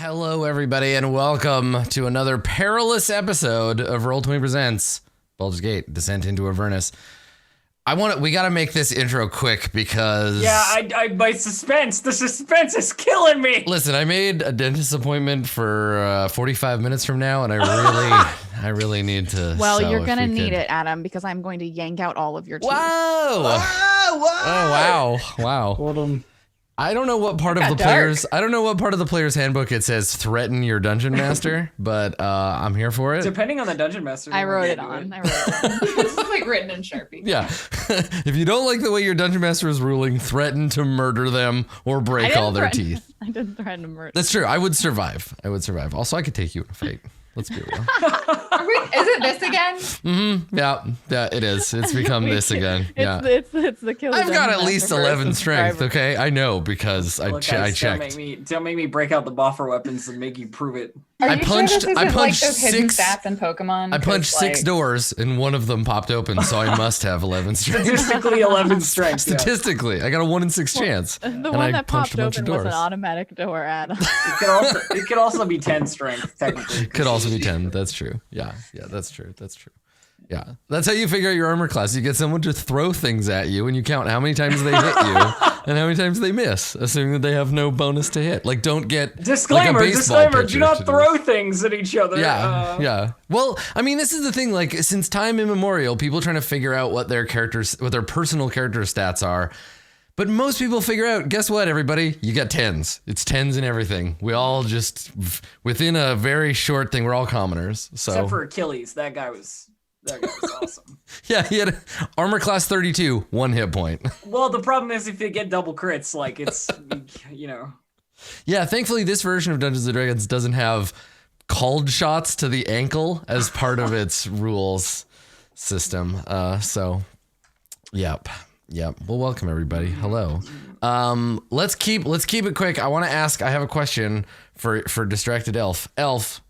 Hello, everybody, and welcome to another perilous episode of Roll20 Presents Baldur's Gate: Descent into Avernus. We gotta make this intro quick because my suspense. The suspense is killing me. Listen, I made a dentist appointment for 45 minutes from now, and I really need to. Well, you're gonna need it, Adam, because I'm going to yank out all of your teeth. Whoa! Oh wow! Hold on. I don't know what part of the player's handbook it says threaten your dungeon master, but I'm here for it. Depending on the dungeon master. I wrote it on. This is like written in Sharpie. Yeah. If you don't like the way your dungeon master is ruling, threaten to murder them or break all their teeth. I didn't threaten to murder. That's true. I would survive. Also, I could take you in a fight. Let's be real. Is it this again? Mm-hmm. Yeah, it is. It's become this again. Yeah. It's the killer. I've got at least 11 strength, okay? I know because I checked. Don't make me break out the buffer weapons and make you prove it. I punched like those hidden stats in Pokemon? I punched six doors and one of them popped open, so I must have 11 strength. Statistically 11 strength. Statistically, I got a 1 in 6 chance. The one that popped open was an automatic door, Adam. It could also be 10 strength, technically. Could also be 10. That's true. Yeah, that's true. Yeah, that's how you figure out your armor class. You get someone to throw things at you, and you count how many times they hit you and how many times they miss, assuming that they have no bonus to hit. Like, don't get disclaimer. Do not throw things at each other. Yeah. Well, I mean, this is the thing. Like, since time immemorial, people trying to figure out what their personal character stats are. But most people figure out, guess what, everybody? You got 10s. It's 10s and everything. We all just, within a very short thing, we're all commoners. So. Except for Achilles. That guy was awesome. Yeah, he had armor class 32, 1 hit point. Well, the problem is if you get double crits, like it's, Yeah, thankfully this version of Dungeons & Dragons doesn't have called shots to the ankle as part of its rules system. Yep. Well, welcome everybody. Hello. Let's keep it quick. I want to ask. I have a question for Distracted Elf. Elf.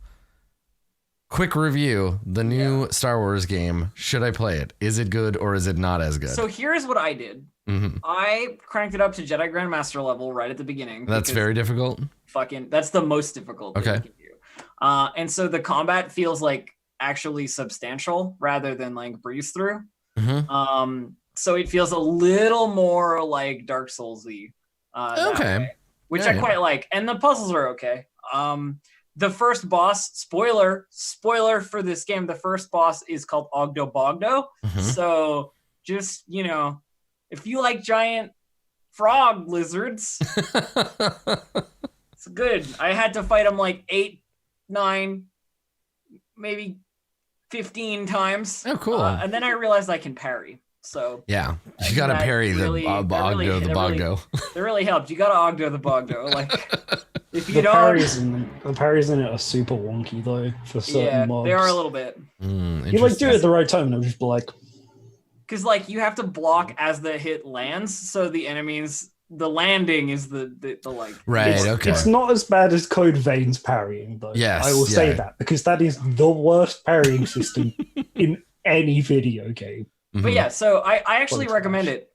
Quick review. The new Star Wars game. Should I play it? Is it good or is it not as good? So here's what I did. Mm-hmm. I cranked it up to Jedi Grandmaster level right at the beginning. That's very difficult. That's the most difficult thing you can do. And so the combat feels like actually substantial rather than like breeze through. Mm-hmm. So it feels a little more like Dark Souls-y. Okay. Which I quite like. And the puzzles are okay. The first boss, spoiler for this game, the first boss is called Ogdo Bogdo. Mm-hmm. So just, if you like giant frog lizards, it's good. I had to fight him like 8, 9, maybe 15 times. Oh, cool. And then I realized I can parry. So yeah, you gotta parry the Bogdo. That really helped. You gotta Ogdo the Bogdo. Like if you the parries in it are super wonky though for certain mobs. They are a little bit. You like do it at the right time and it'll just be like. Because like you have to block as the hit lands, so the landing is the like. Right. Okay. It's not as bad as Code Vein's parrying though. Yes. I will say that because that is the worst parrying system in any video game. Mm-hmm. But yeah, so I actually recommend it,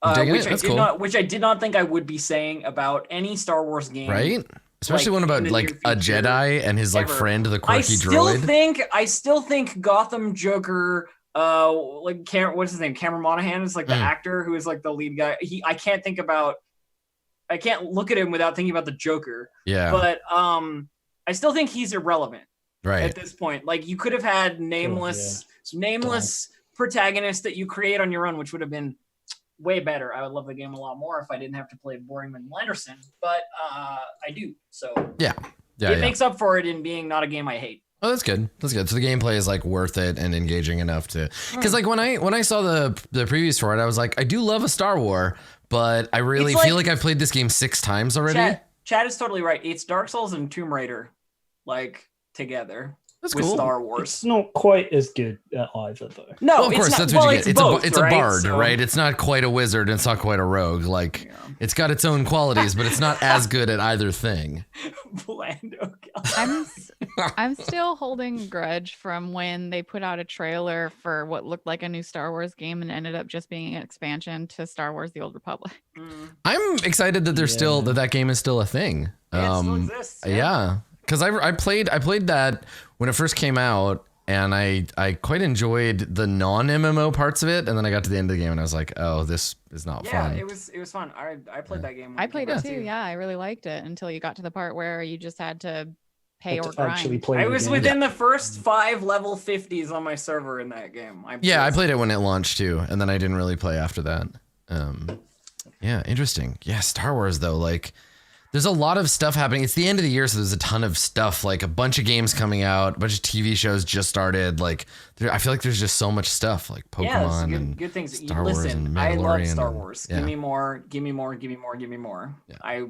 which I did not think I would be saying about any Star Wars game, right? Especially one about like a Jedi and his like friend, the quirky droid. I still think Gotham Joker, what's his name? Cameron Monaghan is like the actor who is like the lead guy. I can't look at him without thinking about the Joker. Yeah. But I still think he's irrelevant. Right. At this point, like you could have had nameless protagonist that you create on your own, which would have been way better. I would love the game a lot more if I didn't have to play boring Lyndon Anderson, but I do. So it makes up for it in being not a game I hate. Oh, that's good. So the gameplay is like worth it and engaging enough to, because like when I saw the previews for it, I was like, I do love a Star Wars, but I really feel like I've played this game 6 times already. Chad is totally right. It's Dark Souls and Tomb Raider, like together. That's with cool. Star Wars. It's not quite as good at either, though. No, well, of course, that's what you get. It's a bard, so. Right? It's not quite a wizard, and it's not quite a rogue. Like, it's got its own qualities, but it's not as good at either thing. Blando. I'm still holding a grudge from when they put out a trailer for what looked like a new Star Wars game and ended up just being an expansion to Star Wars: The Old Republic. I'm excited that there's still that game is still a thing. It still exists. Yeah. Because I played that when it first came out, and I quite enjoyed the non-MMO parts of it, and then I got to the end of the game and I was like, oh, this is not fun. Yeah, it was fun. I played that game. when I it played came it out too. Yeah, I really liked it until you got to the part where you just had to pay or actually grind. play I the was game. within the first 5 level 50s on my server in that game. Yeah, I played it when it launched too, and then I didn't really play after that. Yeah, interesting. Yeah, Star Wars though, like there's a lot of stuff happening. It's the end of the year, so there's a ton of stuff, like a bunch of games coming out, a bunch of TV shows just started. Like I feel like there's just so much stuff, like Pokemon and good things. Star Wars Listen, and I love Mandalorian Star and- Wars. yeah. Give me more, give me more, give me more, give me more. Yeah.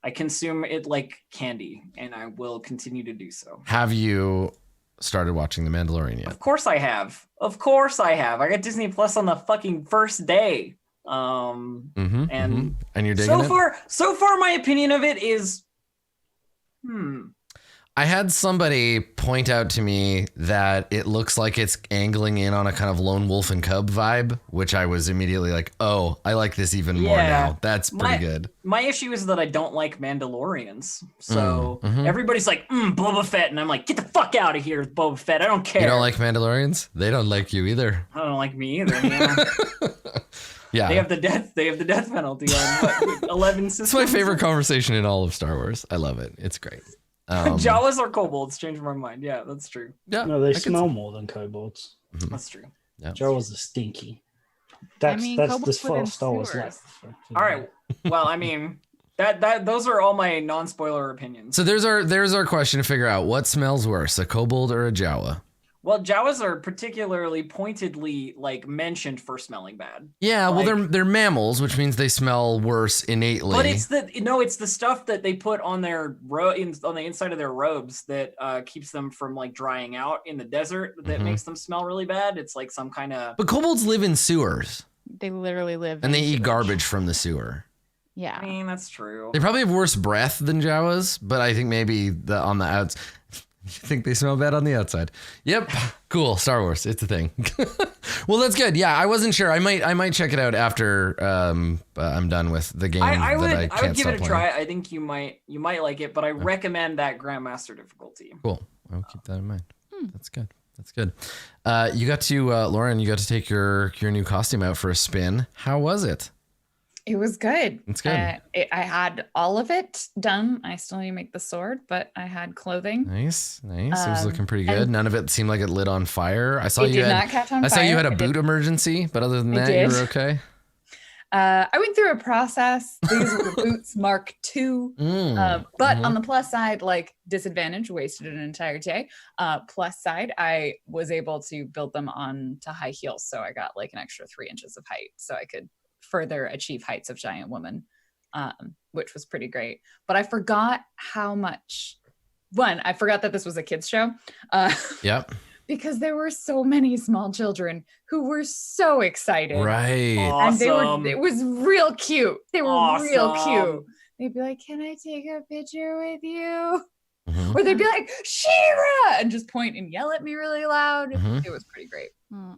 I consume it like candy, and I will continue to do so. Have you started watching The Mandalorian yet? Of course I have. Of course I have. I got Disney Plus on the fucking first day. And And you're digging it? so far my opinion of it is I had somebody point out to me that it looks like it's angling in on a kind of lone wolf and cub vibe, which I was immediately like, oh, I like this even more Yeah. now. That's pretty good. My issue is that I don't like Mandalorians. So mhm. everybody's like, Boba Fett, and I'm like, get the fuck out of here with Boba Fett. I don't care. You don't like Mandalorians? They don't like you either. I don't like me either. Yeah. Yeah. They have the death penalty on 11 systems. It's my favorite conversation in all of Star Wars. I love it. It's great. Jawas or kobolds? Changed my mind. Yeah, that's true. Yeah, No, they I could smell more than kobolds. That's true. Yeah. Jawas are stinky. That's kobolds the live in Star Wars sewers. life. All right. Well, I mean, that those are all my non-spoiler opinions. So there's our question to figure out what smells worse, a kobold or a Jawa. Well, Jawas are particularly pointedly like mentioned for smelling bad. Yeah, well Like- they're mammals, which means they smell worse innately. But it's the stuff that they put on their on the inside of their robes that keeps them from like drying out in the desert that makes them smell really bad. It's like some kind of But kobolds live in sewers They literally live and they in eat sewage. garbage from the sewer. Yeah. I mean, that's true. They probably have worse breath than Jawas, but I think maybe on the outs. You think they smell bad on the outside? Yep. Cool. Star Wars. It's a thing. Well, that's good. Yeah, I wasn't sure. I might check it out after I'm done with the game. I would I can't give it a stop try. playing. I think you might like it, but I recommend that Grandmaster difficulty. Cool. I'll keep that in mind. That's good. That's good. You got to Lauren. You got to take your new costume out for a spin. How was it? It was good. It's good. I had all of it done. I still need to make the sword, but I had clothing. Nice. It was looking pretty good. and- None of it seemed like it lit on fire. I saw It you did had. not catch on I saw you fire. had a It boot did- emergency, but other than I that, you did. were okay. I went through a process. These were boots Mark II. But on the plus side, like disadvantage, wasted an entire day. Plus side, I was able to build them on to high heels. So I got like an extra 3 inches of height. So I could further achieve heights of giant woman, which was pretty great. But I forgot how much. One, I forgot that this was a kids show. Yep. Because there were so many small children who were so excited. Right. And they were, Awesome. it was real cute. They were real Awesome. cute. They'd be like, "Can I take a picture with you?" Mhm. Or they'd be like, "Shira!" and just point and yell at me really loud. Mhm. It was pretty great.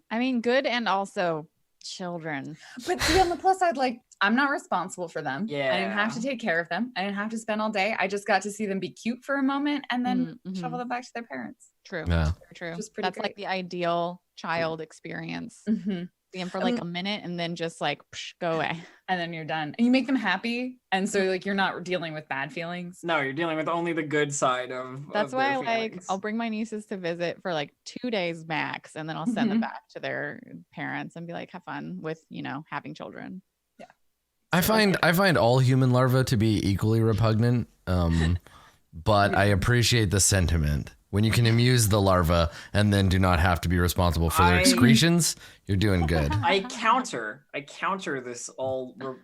I mean, good and also children. But see, on the plus side, like, I'm not responsible for them. I didn't have to Yeah. take care of them. I didn't have to spend all day. I just got to see them be cute for a moment and then Mhm. shovel them back to their parents. True. Yeah. Very true. Just pretty That's like great. the ideal child experience. Mm-hmm. See them for like a minute and then just like go away. And then you're done. And you make them happy. And so, like, you're not dealing with bad feelings. No, you're dealing with only the good side of. That's of why their I like feelings. I'll bring my nieces to visit for like 2 days max, and then I'll send them Mhm. back to their parents and be like, have fun with, having children. I find all human larvae to be equally repugnant, but I appreciate the sentiment. When you can amuse the larva and then do not have to be responsible for their I- excretions, you're doing good. I counter this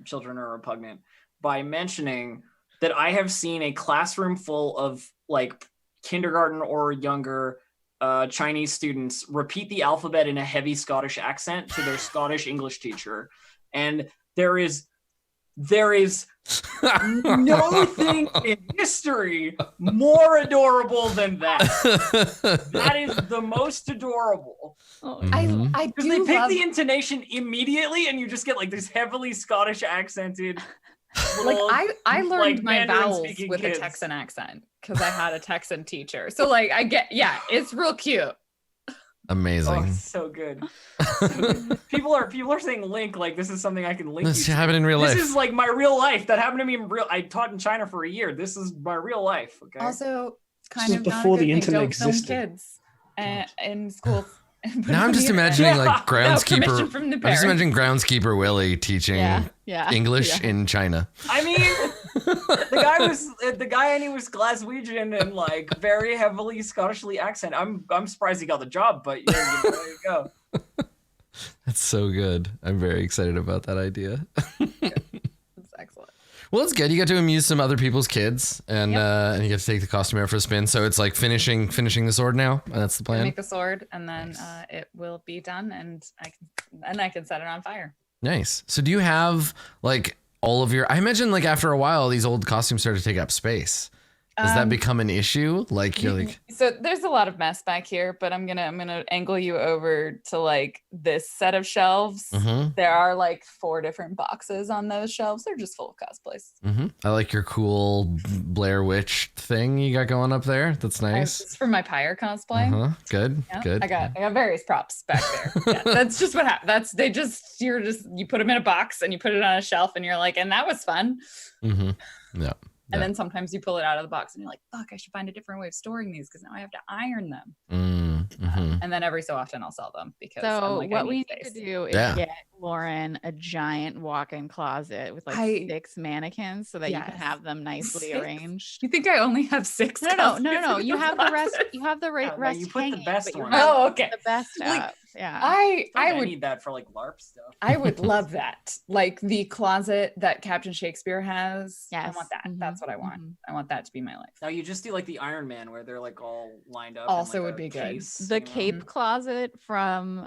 children are repugnant by mentioning that I have seen a classroom full of like kindergarten or younger Chinese students repeat the alphabet in a heavy Scottish accent to their Scottish English teacher, and there is no thing in history more adorable than that. That is the most adorable. Mhm. I Because do they pick love, the intonation immediately, and you just get like this heavily Scottish accented. like, little, I learned like, my Mandarin vowels speaking with kids. a Texan accent. because I had a Texan teacher. So like it's real cute. Amazing. Oh, so good. People are saying link like this is something I can link. This you to. happened in real life. This is like my real life. That happened to me in real. I taught in China for a year. This is my real life. Okay. Also, kind This of was not before a good the thing. internet Don't film existed. kids in schools. Now I'm just imagining like permission groundskeeper. from the I'm just parents. imagining groundskeeper Willie teaching English in China. I mean, the guy and he was Glaswegian and like very heavily Scottishly accent. I'm surprised he got the job, but yeah, there you go. That's so good. I'm very excited about that idea. It's excellent. Well, it's good. You get to amuse some other people's kids, and you get to take the costume out for a spin. So it's like finishing the sword now. That's the plan. Make the sword, and then it will be done, and I can set it on fire. Nice. So do you have like all of your? I imagine like after a while, these old costumes start to take up space. Does that become an issue? Like you're like. So there's a lot of mess back here, but I'm gonna angle you over to like this set of shelves. Mm-hmm. There are like 4 different boxes on those shelves. They're just full of cosplays. Mm-hmm. I like your cool Blair Witch thing you got going up there. That's nice. It's for my pyre cosplay. Uh-huh. Good. Yeah, Good. I got various props back there. Yeah, that's just what happens. You put them in a box and you put it on a shelf and you're like, and that was fun. Mm-hmm. Yeah. And then sometimes you pull it out of the box and you're like, fuck, I should find a different way of storing these because now I have to iron them. Mm-hmm. And then every so often I'll sell them because So I'm like, what I we need need space. to do is get Lauren a giant walk-in closet with like 6 mannequins so that you can have them nicely 6? arranged. You think I only have 6? No. You have the rest. You have the rest. You put the hanging, best but you one. have Oh, okay. The best Like, up. Yeah. I would need that for like LARP stuff. I would love that. Like the closet that Captain Shakespeare has. Yes. I want that. Mhm. That's what I want. Mhm. I want that to be my life. Now you just do like the Iron Man where they're like all lined up. Also in, like, would a be good. case, The you know? cape closet from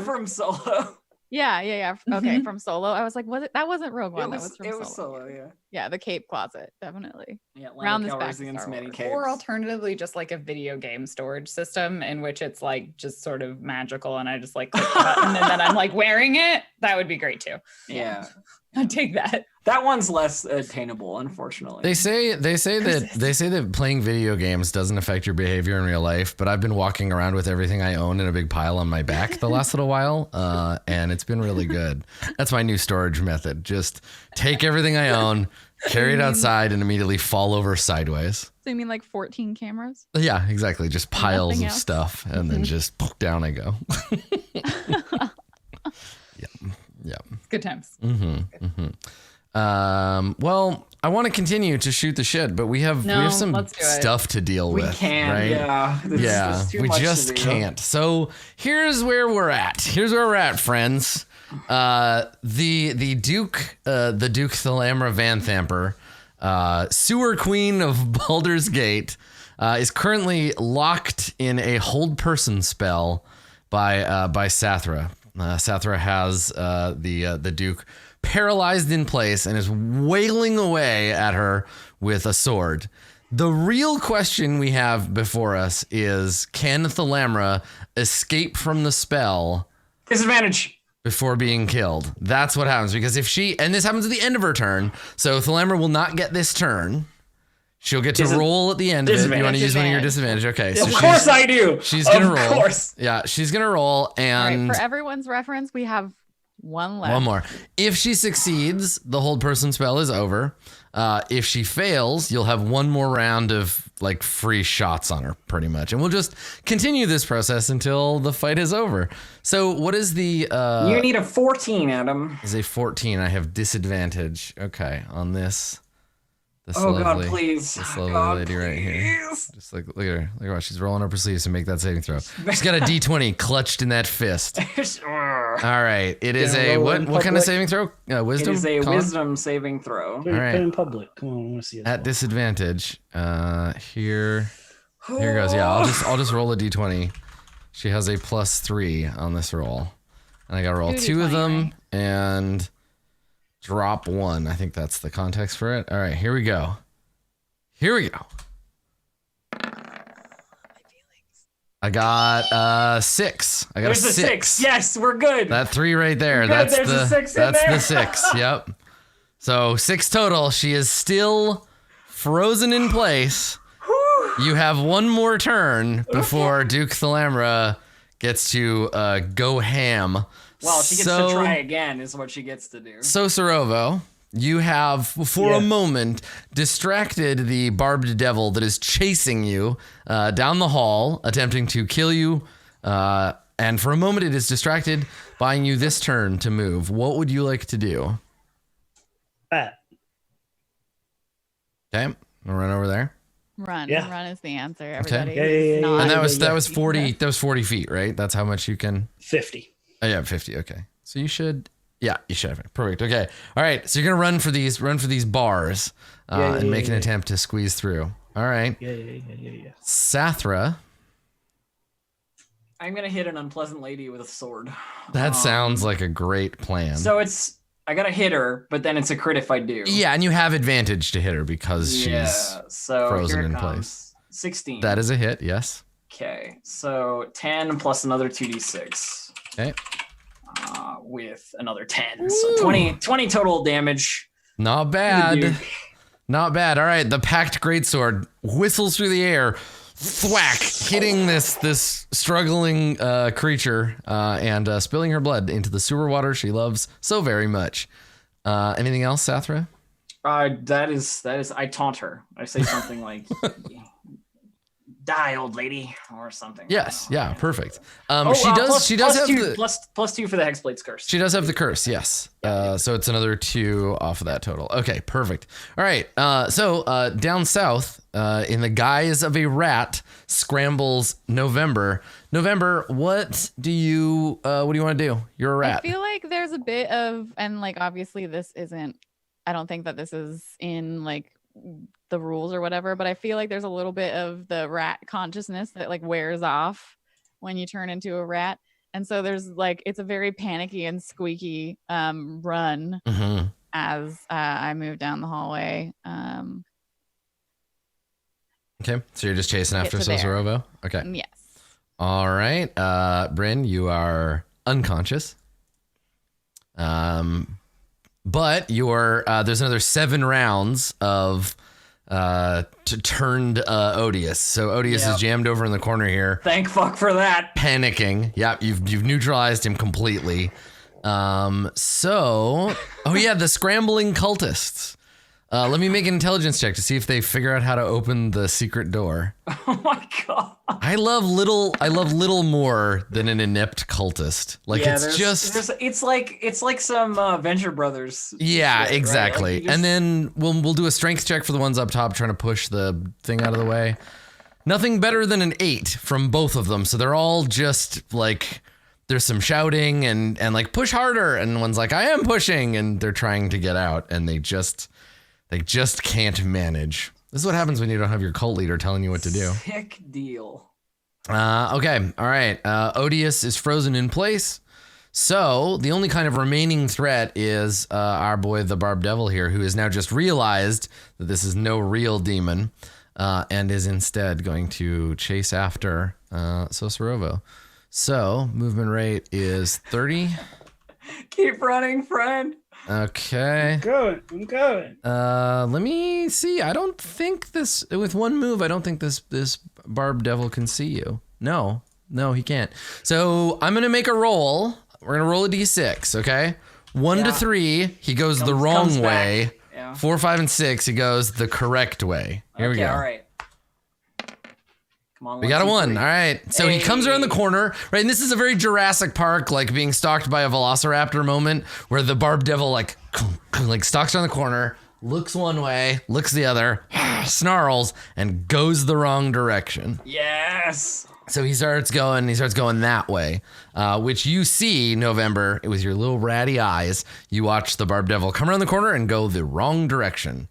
from Solo. Yeah. Okay, from Solo. I was like, that wasn't Rogue One. That was from Solo. Solo. Yeah. Yeah, the cape closet, definitely. Yeah. Round this back Calrissian's to Star many Wars. capes. Or alternatively, just like a video game storage system in which it's like just sort of magical and I just like click the button and then I'm like wearing it. That would be great too. Yeah. I'd take that. That one's less attainable, unfortunately. They say that playing video games doesn't affect your behavior in real life, but I've been walking around with everything I own in a big pile on my back the last little while, and it's been really good. That's my new storage method. Just take everything I own, carry it outside, and immediately fall over sideways. So you mean like 14 cameras? Yeah, exactly. Just piles Nothing of else? stuff, and then just down I go. Yeah. Good times. Well, I want to continue to shoot the shit, but we have some let's do it. stuff to deal we with. can't. right? Yeah. There's too we much just to do. can't. So here's where we're at. Friends. The Duke Thalamra Vanthamper, sewer queen of Baldur's Gate, is currently locked in a hold person spell by Sathra. Sathra has the Duke paralyzed in place and is wailing away at her with a sword. The real question we have before us is, can Thalamra escape from the spell Disadvantage. before being killed? That's what happens, because if she, and this happens at the end of her turn, so Thalamra will not get this turn. She'll get to roll at the end of it. You want to use one of your disadvantage? Okay. So Of course I do. She's going to roll. Of course. Yeah, she's going to roll. All And right, for everyone's reference, we have one left. one more. If she succeeds, the hold person spell is over. If she fails, you'll have one more round of like free shots on her, pretty much. And we'll just continue this process until the fight is over. So what is the... You need a 14, Adam. is a 14. I have disadvantage. Okay, on this. This Oh, lovely, God, please. This lovely God, lady right here. please. Just look at her. Look at her. She's rolling up her sleeves to make that saving throw. She's got a D20 clutched in that fist. All right. It is Yeah, a roll in what kind of public. saving throw? It Wisdom? is a Con? wisdom saving throw. Do it right. in public. Come on, I want to see it. At disadvantage. Here goes. Yeah, I'll just roll a D20. She has a +3 on this roll. And I gotta roll 2 of D20, them right? and drop 1. I think that's the context for it. All right, here we go. I got 6. I got There's a 6. Yes, we're good. That 3 right there. Good, That's there's a 6 in that's there. the 6. Yep. So 6 total. She is still frozen in place. You have one more turn before Duke Thalamra gets to go ham. Well, she gets to try again is what she gets to do. So, Sorovo, you have, for a moment, distracted the barbed devil that is chasing you down the hall, attempting to kill you. And for a moment, it is distracted, buying you this turn to move. What would you like to do? That. Okay, we'll run over there. Run. Yeah. Run is the answer. Everybody. Yeah. And that was 40. That was 40 feet, right? That's how much you can. 50. Oh yeah, 50. Okay, so you should. Yeah, you should have it. Perfect. Okay. All right. So you're gonna run for these bars and make an attempt to squeeze through. All right. Yeah. Sathra. I'm gonna hit an unpleasant lady with a sword. That sounds like a great plan. So I gotta hit her, but then it's a crit if I do. Yeah, and you have advantage to hit her because she's frozen here it in comes. place. 16. That is a hit. Yes. Okay, so 10 plus another 2d6. Okay. With another 10. So 20 total damage. Not bad. Not bad. All right. The packed greatsword whistles through the air, thwack, hitting this struggling creature and spilling her blood into the sewer water she loves so very much. Anything else, Sathra? That is. I taunt her. I say something like, "Die, old lady," or something. Yes. Yeah. Perfect. She does plus have two, the plus 2 for the Hexblade's curse. She does have the curse, yes. So it's another 2 off of that total. Okay, perfect. All right. So down south, in the guise of a rat, scrambles November. November, what do you want to do? You're a rat. I feel like there's a bit of, and like obviously this isn't. I don't think that this is in like the rules or whatever, but I feel like there's a little bit of the rat consciousness that like wears off when you turn into a rat. And so there's like, it's a very panicky and squeaky run as I move down the hallway. Okay, so you're just chasing after Sosorovo? Okay. Yes. All right. Bryn, you are unconscious. But you're there's another 7 rounds of turned Odious. So Odious is jammed over in the corner here. Thank fuck for that. Panicking. Yep, you've neutralized him completely. The scrambling cultists. Let me make an intelligence check to see if they figure out how to open the secret door. Oh my god. I love little more than an inept cultist. Like it's like some Venture Brothers. Yeah, shit, exactly. Right? Like and then we'll do a strength check for the ones up top trying to push the thing out of the way. Nothing better than an 8 from both of them. So they're all just like, there's some shouting and like push harder, and one's like, I am pushing, and they're trying to get out, and they just can't manage. This is what happens when you don't have your cult leader telling you what to do. Sick deal. Okay. All right. Odious is frozen in place. So the only kind of remaining threat is our boy, the Barb Devil here, who has now just realized that this is no real demon and is instead going to chase after Sosorovo. So movement rate is 30. Keep running, friend. Okay. I'm going. Let me see. I don't think this, with one move, I don't think this Barb Devil can see you. No, he can't. So I'm going to make a roll. We're going to roll a d6, okay? 1 to 3, he goes the wrong way. Yeah. 4, 5, and 6, he goes the correct way. Here we go. All right. Come on, We got a 1. All right. So he comes around the corner, right? And this is a very Jurassic Park, like being stalked by a velociraptor moment where the Barb Devil like stalks around the corner, looks one way, looks the other, snarls, and goes the wrong direction. Yes. So he starts going that way, which you see, November, with your little ratty eyes. You watch the Barb Devil come around the corner and go the wrong direction.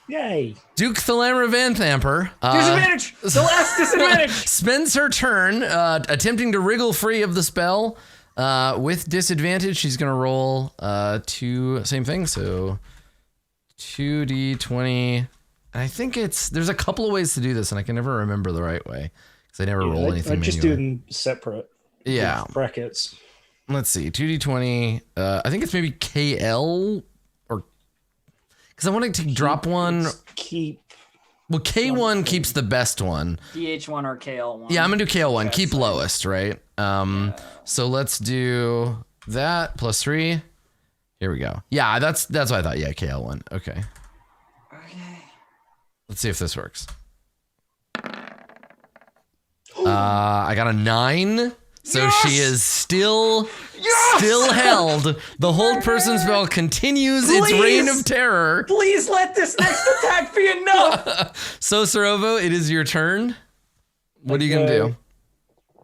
Yay. Duke Thalamra Van Thamper. Disadvantage! The last disadvantage! Spends her turn attempting to wriggle free of the spell. With disadvantage, she's going to roll 2, same thing, so 2d20. I think there's a couple of ways to do this, and I can never remember the right way, because I never roll anything I'm just manually. doing separate brackets. Let's see, 2d20. I think it's maybe KL, or because I wanted to drop one. Keep Well, K1 keeps the best one. DH1 or KL1. Yeah, I'm gonna do KL1. Keep so- lowest, right? So let's do that plus 3. Here we go. Yeah, that's what I thought. Yeah, KL1. Okay. Okay. Let's see if this works. I got a 9. So she is still held. The hold person spell continues its reign of terror. Please let this next attack be enough. So Sorovo, it is your turn. What are you gonna do?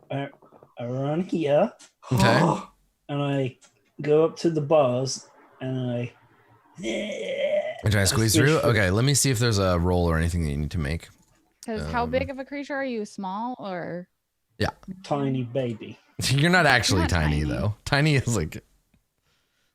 I run here Okay. and I go up to the bars and I. I'm trying to squeeze through. Okay, let me see if there's a roll or anything that you need to make. Because how big of a creature are you? Small or? Tiny baby. You're not actually Not tiny tiny. though. Tiny is like.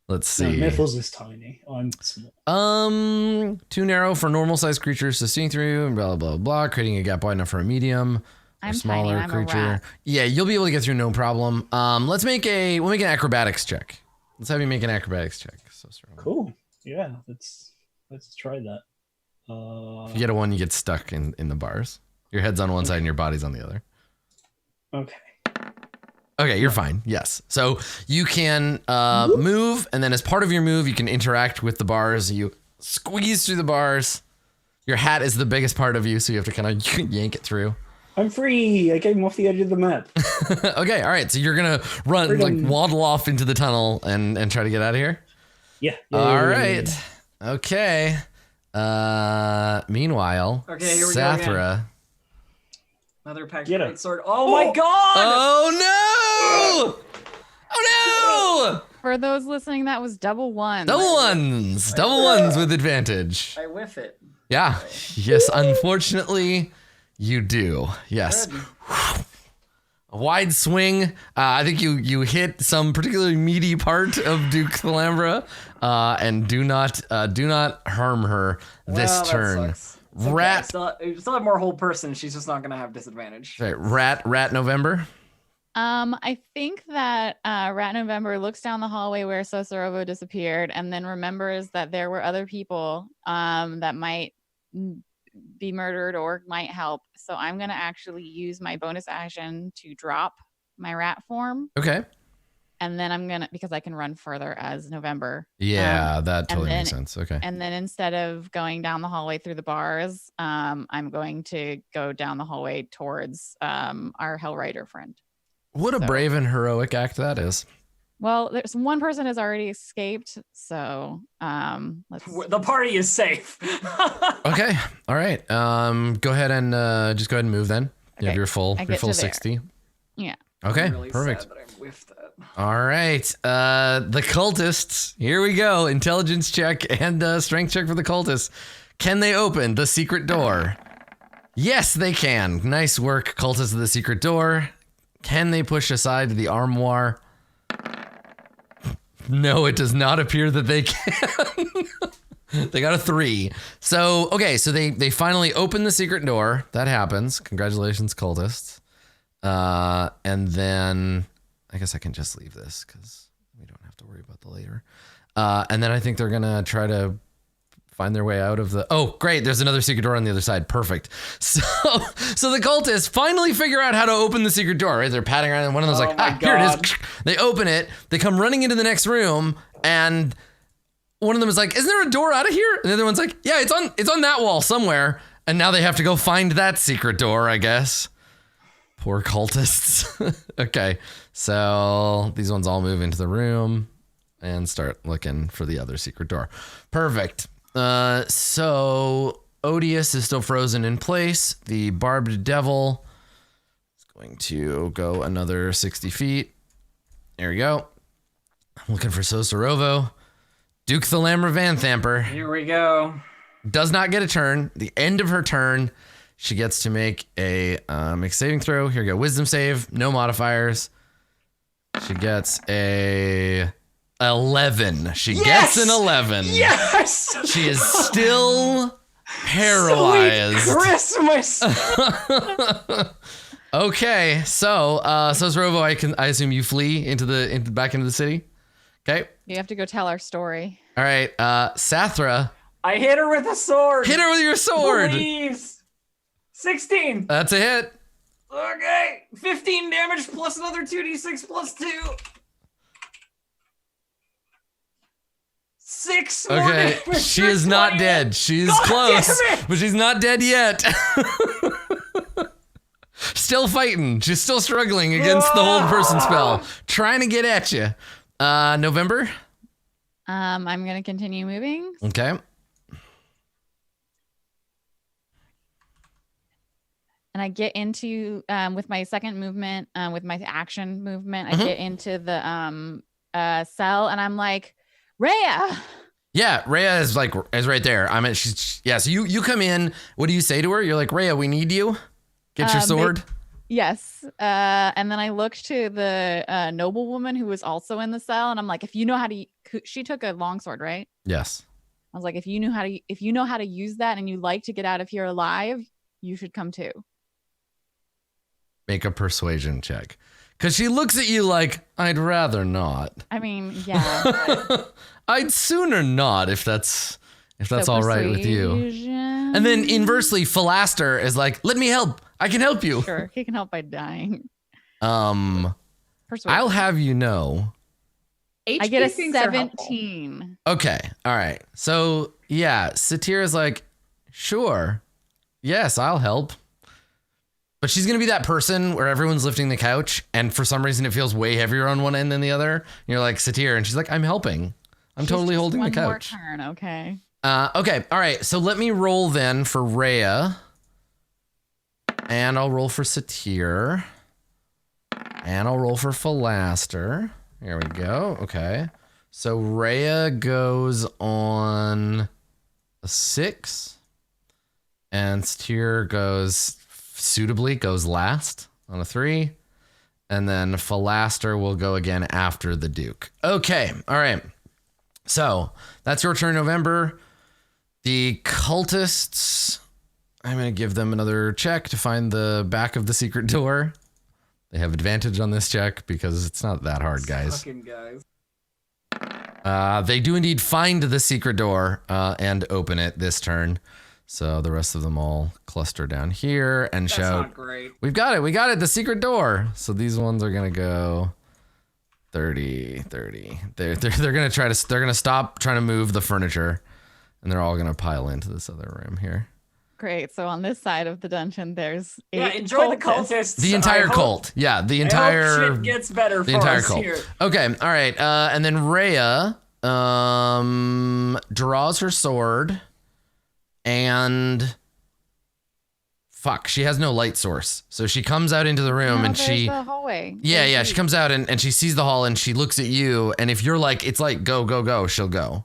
Let's No, see. Miffles is tiny. I'm small. Too narrow for normal sized creatures to see through, and blah blah blah. Creating a gap wide enough for a medium. I'm a smaller tiny. I'm creature. a rat. Yeah, you'll be able to get through no problem. We'll make an acrobatics check. Let's have you make an acrobatics check. So Cool. Yeah, let's try that. If you get a 1, you get stuck in the bars. Your head's on one side and your body's on the other. Okay. Okay, you're fine. Yes. So you can move, and then as part of your move, you can interact with the bars. You squeeze through the bars. Your hat is the biggest part of you, so you have to kind of yank it through. I'm free. I came off the edge of the map. Okay, all right. So you're gonna run, Freedom. like waddle off into the tunnel and try to get out of here. Yeah. All right. Okay. Meanwhile, Okay, here we go again. Sathra. Another pack Get of it. great sword. Oh my god! Oh no! Oh no! For those listening, that was double one. Double ones with advantage. I whiff it. Yeah. Yes, unfortunately, you do. Yes. Good. A wide swing. I think you hit some particularly meaty part of Duke Thalambra, and do not harm her this Well, that turn. sucks. It's okay. Rat. Still have more hold person. She's just not gonna have disadvantage. Right, Rat November. I think that Rat November looks down the hallway where Sosorovo disappeared and then remembers that there were other people that might be murdered or might help. So I'm going to actually use my bonus action to drop my rat form. Okay. And then I'm going to, because I can run further as November. Yeah, that totally and makes then- sense. Okay. And then instead of going down the hallway through the bars, I'm going to go down the hallway towards our Hellrider friend. What a So- brave and heroic act that is. Well, there's one person has already escaped, so let's. The party is safe. Okay. All right. Go ahead and just go ahead and move then. You have Okay, your full I get to there. 60. Yeah. Okay. I'm really Perfect. sad that I whiffed that. All right. The cultists. Here we go. Intelligence check and strength check for the cultists. Can they open the secret door? Yes, they can. Nice work, cultists of the secret door. Can they push aside the armoire? No, it does not appear that they can. They got a 3. So, okay, so they finally open the secret door. That happens. Congratulations, cultists. And then I guess I can just leave this because we don't have to worry about the later. And then I think they're gonna try to find their way out of the. Oh, great! There's another secret door on the other side. Perfect. So the cultists finally figure out how to open the secret door. Right? They're patting around, and one of them's like, my "Here it God. is." They open it. They come running into the next room, and one of them is like, "Isn't there a door out of here?" And the other one's like, "Yeah, it's on that wall somewhere." And now they have to go find that secret door, I guess. Poor cultists. Okay, so these ones all move into the room and start looking for the other secret door. Perfect. So Odious is still frozen in place. The barbed devil is going to go another 60 feet. There we go. I'm looking for Sosorovo. Duke Thalamra Van Thamper Here we go. does not get a turn. The end of her turn, she gets to make a saving throw. Here we go. Wisdom save. No modifiers. She gets a 11. She gets an 11. Yes. She is still paralyzed. Sweet Christmas. Okay, so Sosorovo, I assume you flee back into the city. Okay. You have to go tell our story. All right. Sathra, I hit her with a sword. hit her with your sword. Please. 16. That's a hit. Okay. 15 damage plus another 2d6 plus 2. 6 more Okay, damage she for is not 28. dead. She's God close, damn it! but she's not dead yet. Still fighting. She's still struggling against the hold person spell. Trying to get at you. November? I'm gonna continue moving. Okay. And I get into with my second movement, with my action movement, I get into the cell, and I'm like, Rhea. Yeah, Rhea is right there. I mean, so you come in. What do you say to her? You're like, Rhea, we need you. Get your sword. Yes. And then I looked to the noble woman who was also in the cell, and I'm like, if you know how to, she took a longsword, right? Yes. I was like, if you know how to use that, and you like to get out of here alive, you should come too. Make a persuasion check. Because she looks at you like, I'd rather not. I mean, yeah. I'd sooner not if that's all right with you. Persuasion. And then inversely, Philaster is like, let me help. I can help you. Sure, he can help by dying. Persuasion. I'll have you know. I get a things are helpful. 17. Okay. All right. So yeah, Satira's like, sure. Yes, I'll help. But she's going to be that person where everyone's lifting the couch and for some reason it feels way heavier on one end than the other. And you're like, Satira. And she's like, I'm helping. I'm totally holding the couch. One more turn, okay. Okay. All right. So let me roll then for Rhea. And I'll roll for Satir. And I'll roll for Philaster. Here we go. Okay. So Rhea goes on a 6. And Satir goes last on a 3. And then Philaster will go again after the Duke. Okay. All right. So that's your turn, November. The cultists, I'm going to give them another check to find the back of the secret door. They have advantage on this check because it's not that hard, guys. Fucking guys. They do indeed find the secret door and open it this turn. So the rest of them all cluster down here and That's shout, not great. we got it, the secret door. So these ones are going to go 30. They're going to stop trying to move the furniture and they're all going to pile into this other room here. Great. So on this side of the dungeon, there's 8 Yeah, enjoy the cultists. The entire I hope- cult. Yeah, the I entire hope shit gets better the for entire us cult. here. Okay, all right. And then Rhea draws her sword and she has no light source. So she comes out into the room and there's the hallway. Yeah, she comes out and she sees the hall and she looks at you and if you're like, it's like go, she'll go.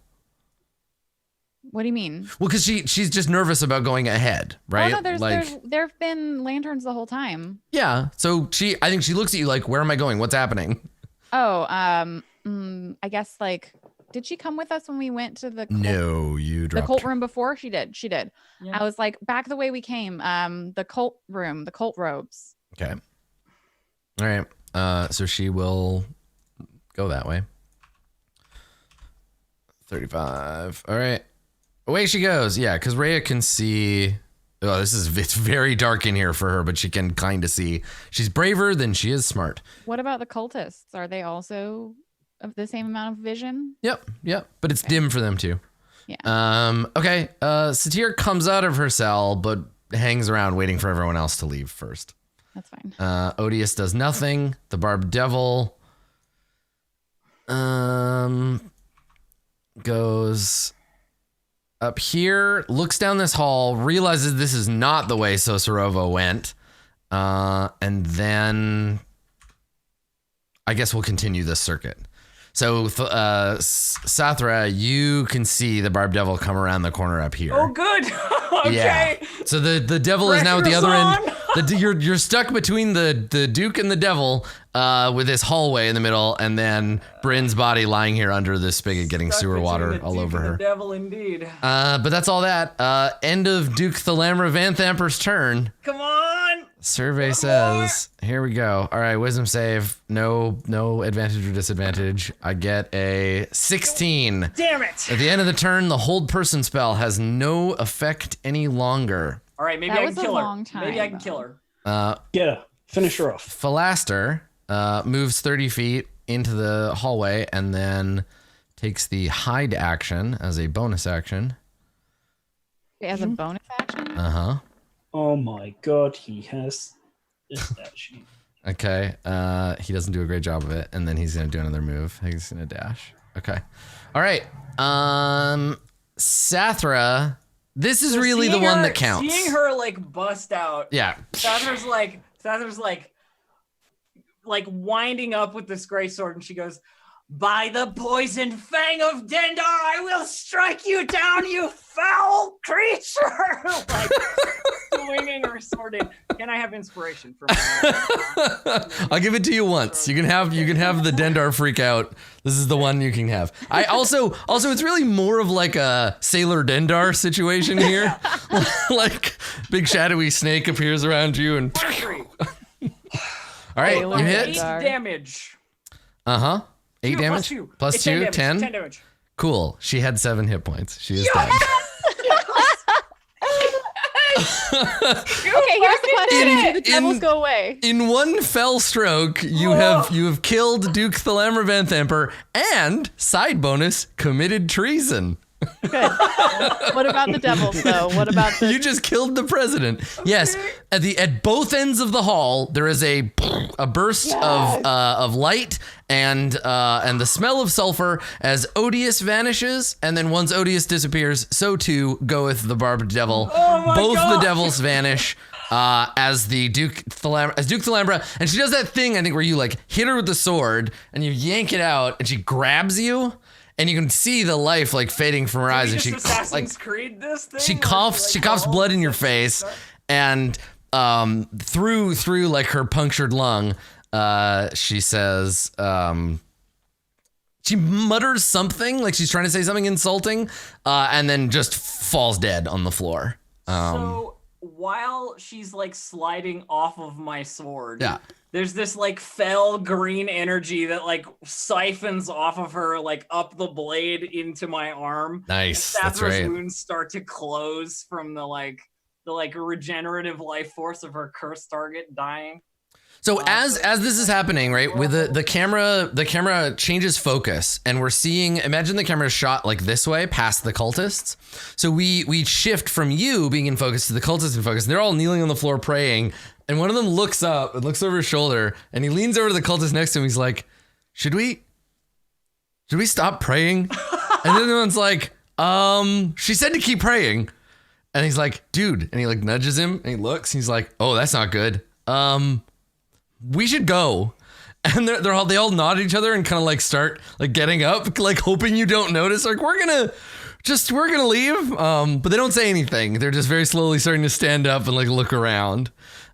What do you mean? Well, because she's just nervous about going ahead, right? Oh, no, there have been lanterns the whole time. Yeah. So I think she looks at you like, where am I going? What's happening? Oh, I guess did she come with us when we went to the cult? No, you dropped. The cult room before? She did. Yeah. I was like, back the way we came. The cult room, the cult robes. Okay. All right. So she will go that way. 35. All right. Away she goes. Yeah, because Rhea can see. Oh, it's very dark in here for her, but she can kind of see. She's braver than she is smart. What about the cultists? Are they also of the same amount of vision? Yep. But it's dim for them too. Yeah. Okay. Satir comes out of her cell, but hangs around waiting for everyone else to leave first. That's fine. Odious does nothing. The barbed devil goes up here, looks down this hall, realizes this is not the way Sosorovo went, and then I guess we'll continue this circuit. So, Sathra, you can see the barbed devil come around the corner up here. Oh, good. Okay. Yeah. So the devil is now at the other end. You're stuck between the Duke and the devil with this hallway in the middle, and then Bryn's body lying here under this spigot getting Stuck sewer between water the all Duke over and her. The devil, indeed. But that's all that. End of Duke Thalamra Vanthamper's turn. Come on. Survey says, here we go. All right, wisdom save. No advantage or disadvantage. I get a 16. Damn it. At the end of the turn, the hold person spell has no effect any longer. All right, maybe That I was can a kill her. long Maybe I can time, kill her. Get her. Finish her off. Philaster moves 30 feet into the hallway and then takes the hide action as a bonus action. As a bonus action? Uh-huh. Oh my god, he has this action. Okay. He doesn't do a great job of it, and then he's gonna do another move. He's gonna dash. Okay. All right. Sathra, this is really the one that counts. Seeing her like bust out. Yeah. Sathra's like winding up with this great sword, and she goes, "By the poison fang of Dendar, I will strike you down, you foul creature!" Like swinging her sword in. Can I have inspiration from her? I'll give it to you once. You can have the Dendar freak out. This is the one you can have. I also it's really more of like a Sailor Dendar situation here. Like big shadowy snake appears around you and all right, Sailor you hit. 8 Dendar. damage. 8 damage. Plus Plus 2. 2, 10. 10 damage. Cool. She had 7 hit points. She is dead. Okay, here's the question. Do the devils go away? In one fell stroke, you have killed Duke Thalamra Van Thamper and, side bonus, committed treason. Good. What about the devils, though? What about the... You just killed the president. Yes, at both ends of the hall, there is a burst of light and the smell of sulfur as Odious vanishes, and then once Odious disappears, so too goeth the barbed devil. Both the devils vanish. As Duke Thalambra, and she does that thing I think where you like hit her with the sword and you yank it out and she grabs you. And you can see the life like fading from her eyes, and she Assassin's Creed this thing. she coughs blood in your face, and through like her punctured lung, she says, she mutters something like she's trying to say something insulting, and then just falls dead on the floor. So while she's like sliding off of my sword, Yeah. there's this like fell green energy that like siphons off of her like up the blade into my arm. Nice. And That's Sathra's right. wounds start to close from the regenerative life force of her cursed target dying. So as this is happening, right, with the camera changes focus, and we're seeing. Imagine the camera is shot like this way, past the cultists. So we shift from you being in focus to the cultists in focus. And they're all kneeling on the floor praying, and one of them looks up and looks over his shoulder, and he leans over to the cultist next to him. He's like, "Should we stop praying?" And the other one's like, "She said to keep praying." And he's like, "Dude," and he like nudges him, and he looks, and he's like, "Oh, that's not good. We should go." And they all nod at each other and kind of like start like getting up, like hoping you don't notice. Like we're gonna leave. But they don't say anything. They're just very slowly starting to stand up and like look around.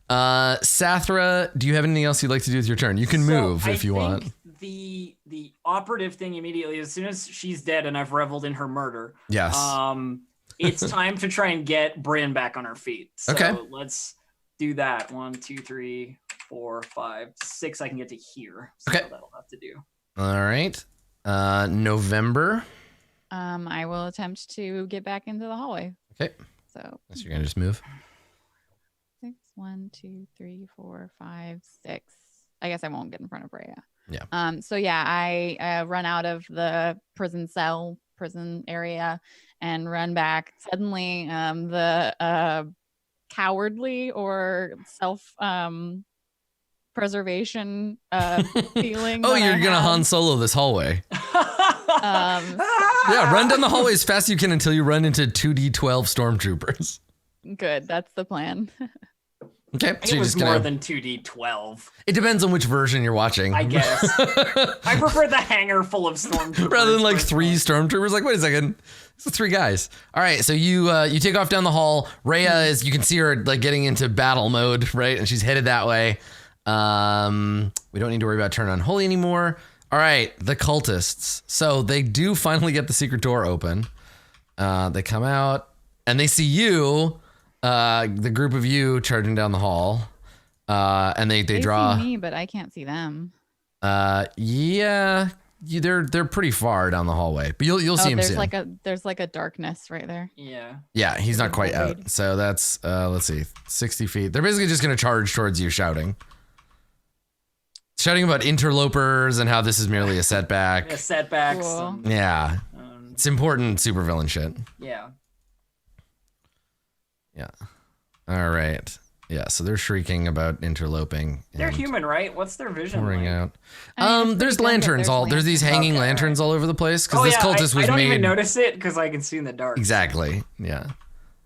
Sathra, do you have anything else you'd like to do with your turn? You can move if you want. The operative thing immediately, as soon as she's dead and I've reveled in her murder. Yes. It's time to try and get Bryn back on her feet. So Okay. let's do that. 1, 2, 3, 4, 5, 6. I can get to here. So Okay. that'll have to do. All right. November. I will attempt to get back into the hallway. Okay. So So you're gonna just move. 6, 1, 2, 3, 4, 5, 6. I guess I won't get in front of Rhea. Yeah. So yeah, I run out of the prison area and run back. Suddenly, the cowardly or self preservation feeling. Oh, that you're I gonna have. Han Solo this hallway. Um, Yeah, run down the hallway as fast as you can until you run into 2d12 stormtroopers. Good, that's the plan. Okay, I think so it you're was just more gonna. than 2d12. It depends on which version you're watching. I guess. I prefer the hangar full of stormtroopers. Rather than like 3 personally. stormtroopers. Like, wait a second, it's 3 guys. All right, so you take off down the hall. Rhea is. You can see her like getting into battle mode, right? And she's headed that way. We don't need to worry about turn unholy anymore. All right, the cultists. So they do finally get the secret door open. They come out and they see you, the group of you charging down the hall. And they They draw. see me, but I can't see them. Yeah, they're pretty far down the hallway, but you'll see him soon. There's like a darkness right there. Yeah. Yeah, he's not quite out. So that's let's see, 60 feet. They're basically just gonna charge towards you, shouting about interlopers and how this is merely a setback. Yeah, setbacks. Cool. Yeah, it's important supervillain shit. Yeah. Yeah. All right. Yeah, so they're shrieking about interloping. They're human, right? What's their vision Pouring like? out. I mean, it's There's pretty good that lanterns. There's these hanging Okay, lanterns all over the place because Oh this yeah, cultist was I don't made. even notice it because I can see in the dark. Exactly. Yeah.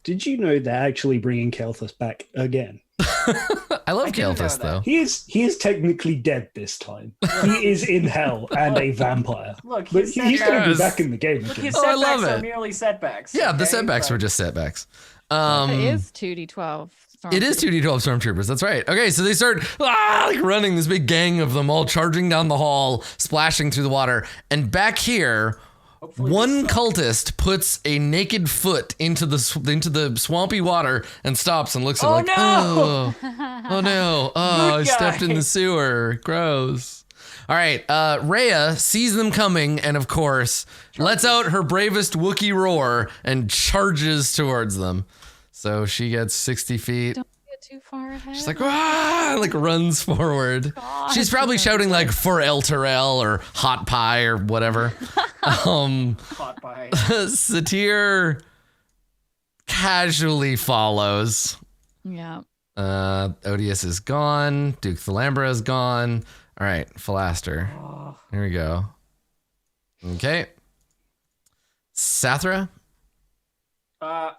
Did you know they're actually bringing Cultists back again? I love I didn't know Cultist that. though. He is technically dead this time. He is in hell and a vampire. Look, But his he's going to be setbacks- back in the game Look, again. his Oh, I setbacks love are it. merely setbacks. Yeah, the okay? setbacks But- were just setbacks. It is 2d12. It is 2d12 stormtroopers. That's right. Okay, so they start like running, this big gang of them all charging down the hall, splashing through the water. And back here, Hopefully one this cultist puts a naked foot into the swampy water and stops and looks at it Oh, like, no! oh no, oh, I Good stepped in guy. the sewer. Gross. All right, Rhea sees them coming and, of course, lets out her bravest Wookiee roar and charges towards them. So she gets 60 feet. Don't get too far ahead. She's like, ah, like runs forward. God, She's probably shouting like for El Terrell or hot pie or whatever. Hot by. Satir casually follows. Yeah. Odious is gone. Duke Thalambra is gone. All right, Philaster. Oh. Here we go. Okay. Sathra.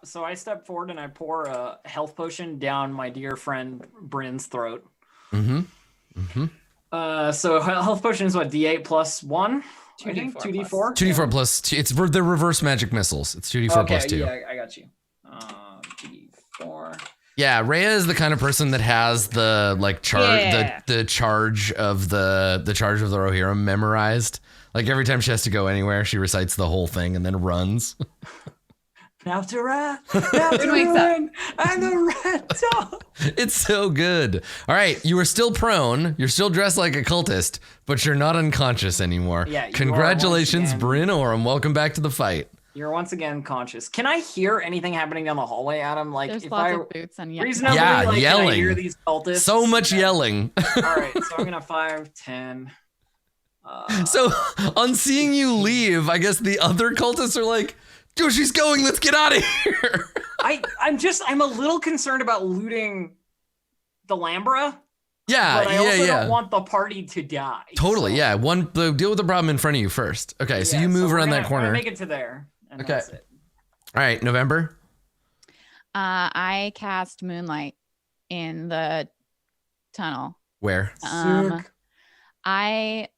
So I step forward and I pour a health potion down my dear friend Bryn's throat. So health potion is what, D8 plus 1? 2d4 2d4? 2d4 plus 2. It's the reverse magic missiles. It's 2d4 Okay, plus 2. yeah, I got you. D4. Yeah, Rhea is the kind of person that has the like charge Yeah. the charge of the charge of the Rohirrim memorized. Like every time she has to go anywhere, she recites the whole thing and then runs. Now to run, now to Who wakes up? run, I'm the red dog. It's so good. All right, you are still prone. You're still dressed like a cultist, but you're not unconscious anymore. Yeah, you are Congratulations, once again. Bryn Oram. Welcome back to the fight. You're once again conscious. Can I hear anything happening down the hallway, Adam? Like, There's if lots I of boots and reasonably, Yeah, like, can I yelling. hear these cultists? So much yelling. All right, so I'm gonna 5, 10. So on seeing you leave, I guess the other cultists are like, dude, she's going. Let's get out of here. I'm a little concerned about looting the Lambra, Yeah, but I also yeah. don't want the party to die. Totally, so- yeah. Deal with the problem in front of you first. Okay, so Yeah, you move we're around gonna- that we're gonna corner. Make it to there. And Okay. That's it. All right, November. I cast Moonlight in the tunnel. Where? Sick. I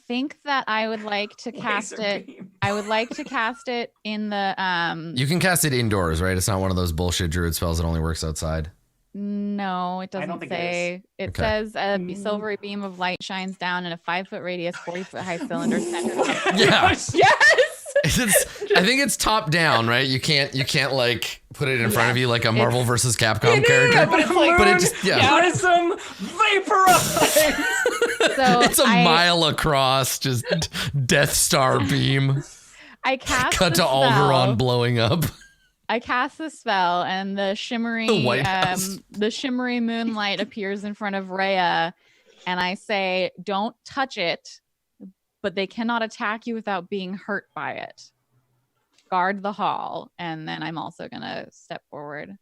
think that I would like to cast Laser it. beam. I would like to cast it in the You can cast it indoors, right? It's not one of those bullshit druid spells that only works outside. No, it I don't doesn't think it say. It Okay. says a silvery beam of light shines down in a 5-foot radius, 40-foot high cylinder centered on a Yeah. Yes. I think it's top down, right? You can't like put it in front of you like a Marvel It's- versus Capcom Yeah, character. but it's like- But it just Prism vaporize. So it's a mile across, just Death Star beam. I cast Cut the to Alderon spell. blowing up. I cast the spell, and the shimmery, The White House. the shimmery moonlight appears in front of Rhea, and I say, "Don't touch it, but they cannot attack you without being hurt by it. Guard the hall." And then I'm also gonna step forward.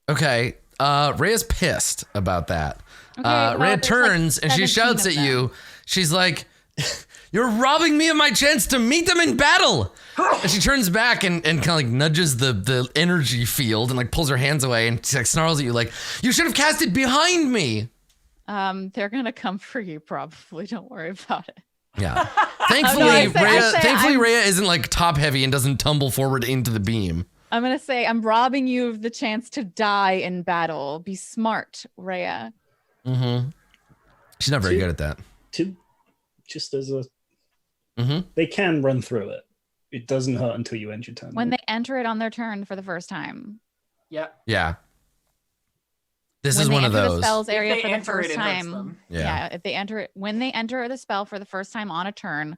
Okay. Rhea's pissed about that. Okay, well, Rhea there's, turns like, and she 17 shouts of at them. you. She's like, "You're robbing me of my chance to meet them in battle." And she turns back and kind of like nudges the energy field and like pulls her hands away and she like snarls at you like, "You should have cast it behind me." They're gonna come for you, probably. Don't worry about it. Yeah. Thankfully, I say Rhea isn't like top heavy and doesn't tumble forward into the beam. I'm gonna say, I'm robbing you of the chance to die in battle. Be smart, Rhea. Mm-hmm. She's not very good at that. Just as a, Mm-hmm. they can run through it. It doesn't hurt until you end your turn. When they enter it on their turn for the first time. Yeah. Yeah. This When is they one of enter those. The spell's If area they for the enter it, first it hurts time. them. Yeah. If they enter it, when they enter the spell for the first time on a turn,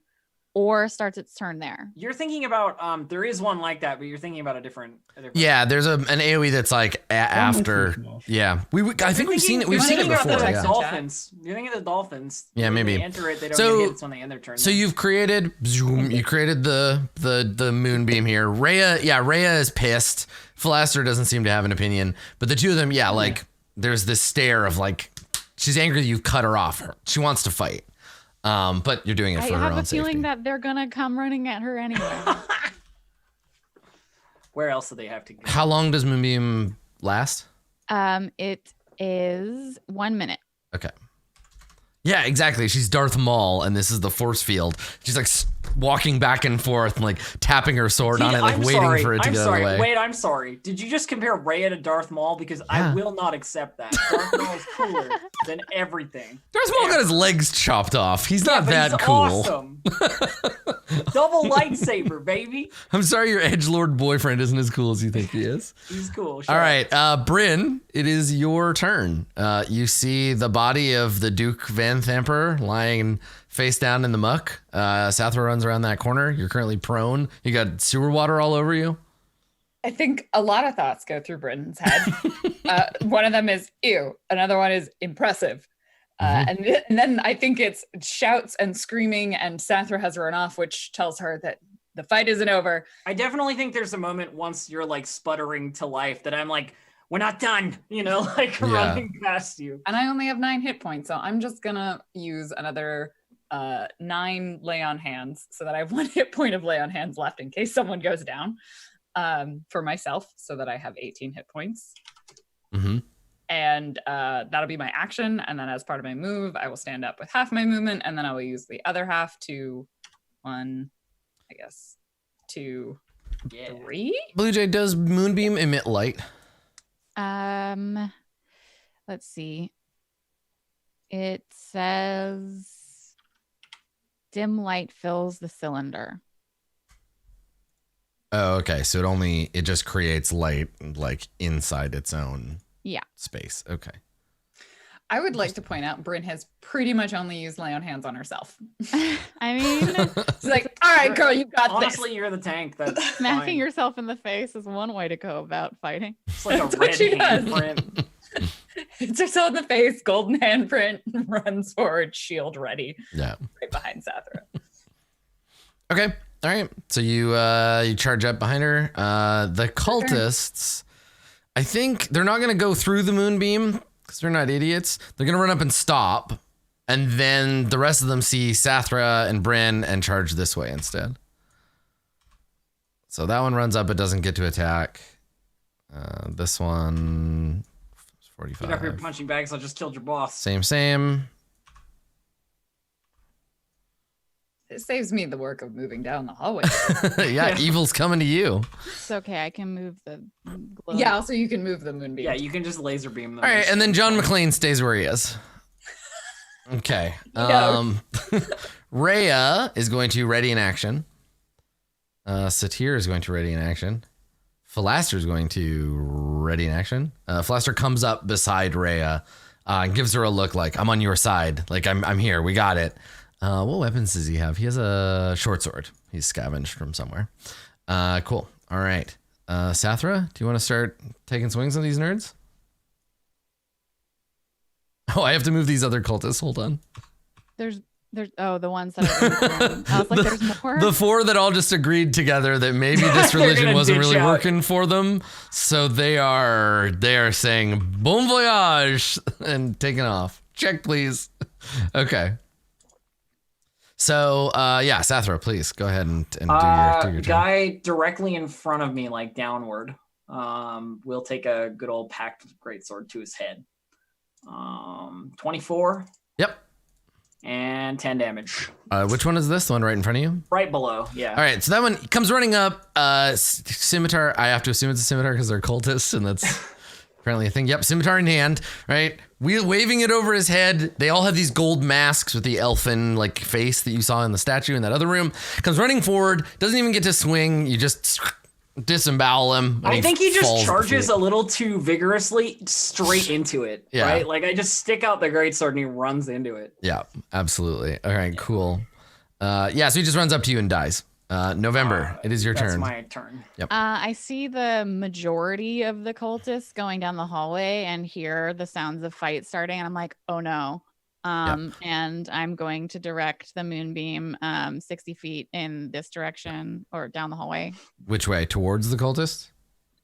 or starts its turn there. You're thinking about there is one like that, but you're thinking about a different. Yeah, there's an AoE that's like after. Yeah, I think we've seen it. We've seen it before. Like Yeah. dolphins. You're thinking of the dolphins. Yeah, When maybe. They enter it. They don't So- get hits when they end their turn. So you've created the moonbeam here. Rhea is pissed. Philaster doesn't seem to have an opinion, but the two of them, like there's this stare of like she's angry that you've cut her off. She wants to fight, but you're doing it for I her have own a feeling safety. that they're gonna come running at her anyway. Where else do they have to go? How long does moonbeam last? It is 1 minute. Okay. Yeah, exactly. She's Darth Maul, and this is the force field. She's like walking back and forth and like tapping her sword on it, like waiting for it to get out of the way. Wait, I'm sorry. Did you just compare Rhea to Darth Maul? Because I will not accept that. Darth Maul is cooler than everything. Darth Maul got his legs chopped off. He's not But that he's cool. Awesome. Double lightsaber, baby. I'm sorry your edgelord boyfriend isn't as cool as you think he is. He's cool. All right, Bryn, it is your turn. You see the body of the Duke Van Thamper lying face down in the muck. Sathra runs around that corner. You're currently prone. You got sewer water all over you. I think a lot of thoughts go through Britton's head. One of them is ew. Another one is impressive. And then I think it's shouts and screaming, and Sathra has run off, which tells her that the fight isn't over. I definitely think there's a moment once you're like sputtering to life that I'm like, we're not done, like running past you. And I only have 9 hit points, so I'm just gonna use another 9 lay on hands so that I have 1 hit point of lay on hands left in case someone goes down for myself, so that I have 18 hit points. Mm-hmm. And that'll be my action. And then as part of my move, I will stand up with half my movement, and then I will use the other half to 1, I guess, 2, 3. Blue Jay, does Moonbeam emit light? Let's see. It says dim light fills the cylinder. Oh, okay. So it just creates light like inside its own space. Okay. I would like to point out Bryn has pretty much only used lay on hands on herself. I mean, It's like, all right, girl, you got Honestly, this. you're the tank. That's smacking fine. yourself in the face is one way to go about fighting. It's like That's a what red she does. handprint. Hits herself in the face, golden handprint, runs forward, shield ready, Yeah. right behind Sathra. Okay. All right. So you charge up behind her. The cultists, I think they're not going to go through the moonbeam because they're not idiots. They're going to run up and stop. And then the rest of them see Sathra and Bryn and charge this way instead. So that one runs up. It doesn't get to attack. This one, 45. Pick up your punching bags. I just killed your boss. Same. It saves me the work of moving down the hallway. Yeah, evil's coming to you. It's okay. I can move the globe. Yeah, also you can move the moonbeam. Yeah, you can just laser beam them. All right, and then John McClane stays where he is. Okay. No. Rhea is going to ready in action. Satir is going to ready in action. Philaster is going to ready in action. Philaster comes up beside Rhea and gives her a look like, I'm on your side. Like, I'm here. We got it. What weapons does he have? He has a short sword. He's scavenged from somewhere. Cool. All right. Sathra, do you want to start taking swings on these nerds? Oh, I have to move these other cultists. Hold on. There's the ones that are I was like, there's more. The 4 that all just agreed together that maybe this religion gonna wasn't ditch really out. working for them. So they are saying bon voyage and taking off. Check, please. Okay. So, Sathra, please go ahead and do your turn. Guy directly in front of me, like downward, will take a good old packed greatsword to his head. 24. Yep. And 10 damage. Which one is this? The one right in front of you? Right below, yeah. All right, so that one comes running up. Scimitar. I have to assume it's a scimitar because they're cultists, and that's apparently a thing. Yep, scimitar in hand, right? Waving it over his head. They all have these gold masks with the elfin like face that you saw in the statue in that other room. Comes running forward. Doesn't even get to swing. You just disembowel him. and I think he just falls charges before a little too vigorously straight into it, Yeah. right? Like I just stick out the greatsword and he runs into it. you. Yeah, absolutely. All right, cool. Yeah, so he just runs up to you and dies. November, it is your That's turn. my turn. I see the majority of the cultists going down the hallway and hear the sounds of fight starting. And I'm like, oh no. And I'm going to direct the moonbeam 60 feet in this direction or down the hallway. Which way? Towards the cultists?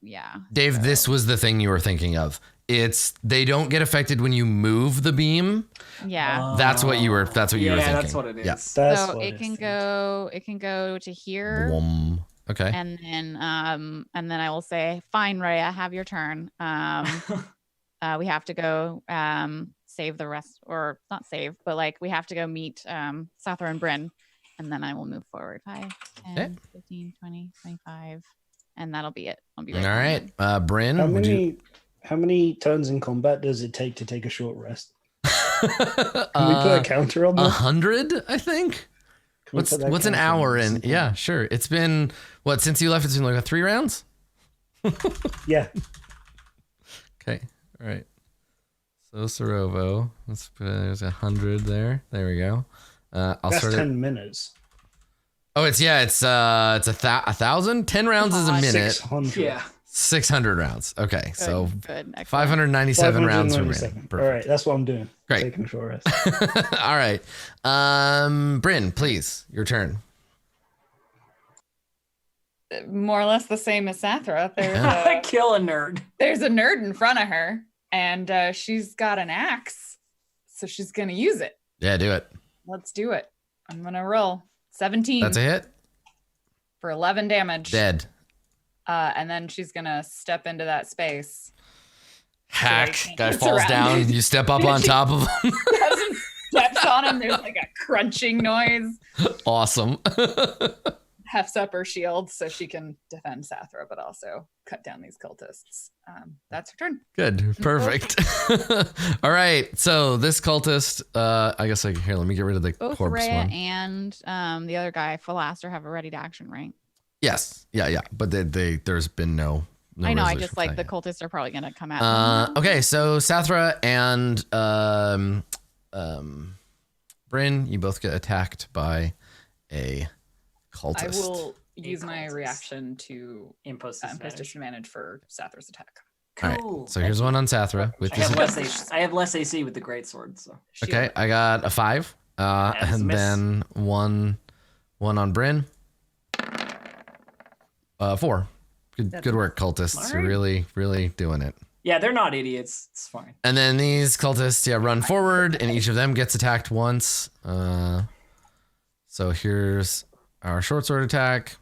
Yeah. Dave, this was the thing you were thinking of. They don't get affected when you move the beam. Yeah. That's what you were thinking. Yeah, that's what it is. Yeah. That's So what it can thinking. go to here. Okay. And then I will say, fine, Rhea, have your turn. We have to go save the rest, or not save, but like we have to go meet Sathra and Bryn, and then I will move forward 5, 10, 15, 20, 25, and that'll be it. I'll be All right right. Bryn, How many turns in combat does it take to take a short rest? Can we put a counter on that? 100, I think. Can we put that What's an counter hour on in? Yeah, sure. It's been what since you left? It's been like 3 rounds. Yeah. Okay. All right. So Sorovo, there's 100 there. There we go. I'll That's sort 10 minutes. Oh, it's 1,000. 10 rounds is a minute. 600. Yeah. 600 rounds. Okay, so good. Excellent. 597 rounds remaining. 597. Perfect. All right, that's what I'm doing. Great. Taking a short rest. All right. Bryn, please, your turn. More or less the same as Sathra. Kill a nerd. There's a nerd in front of her, and she's got an axe, so she's gonna use it. Yeah, do it. Let's do it. I'm gonna roll 17 That's a hit. for 11 damage. Dead. And then she's gonna step into that space. Hack. So Guy it's falls around. down. You step up on top of him. Doesn't steps on him. There's like a crunching noise. Awesome. Hefts up her shield so she can defend Sathra, but also cut down these cultists. That's her turn. Good. Perfect. All right. So this cultist, I guess here, let me get rid of the Both corpse Rhea one. and the other guy, Philaster, have a ready to action, right? Yes. Yeah. But there's been no I know. I resolution just for like that the yet. cultists are probably gonna come at them. Okay, so Sathra and Bryn, you both get attacked by a cultist. I will use my cultist. reaction to Impost impose disadvantage for Sathra's attack. All Cool. right, so here's one on Sathra with I have this. I have less AC with the greatsword, so Shield. Okay, I got a 5, That's a and miss. then one on Bryn. 4. Good work, cultists. All You're right. really doing it. yeah, they're not idiots. It's fine. And then these cultists, run forward, and each of them gets attacked once. So here's our short sword attack.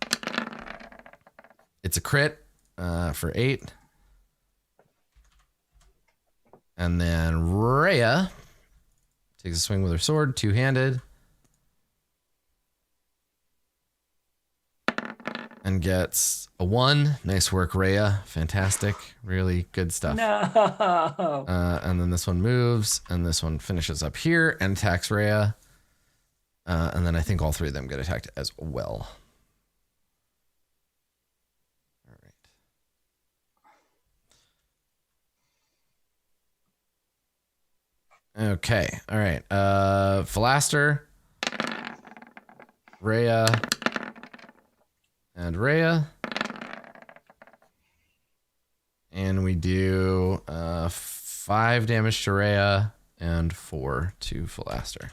It's a crit for 8. And then Rhea takes a swing with her sword, 2-handed. And gets a 1. Nice work, Rhea. Fantastic. Really good stuff. No. And then this one moves, and this one finishes up here and attacks Rhea. And then I think all 3 of them get attacked as well. All right. Okay. All right. Philaster, Rhea, and Rhea. And we do 5 damage to Rhea and 4 to Philaster.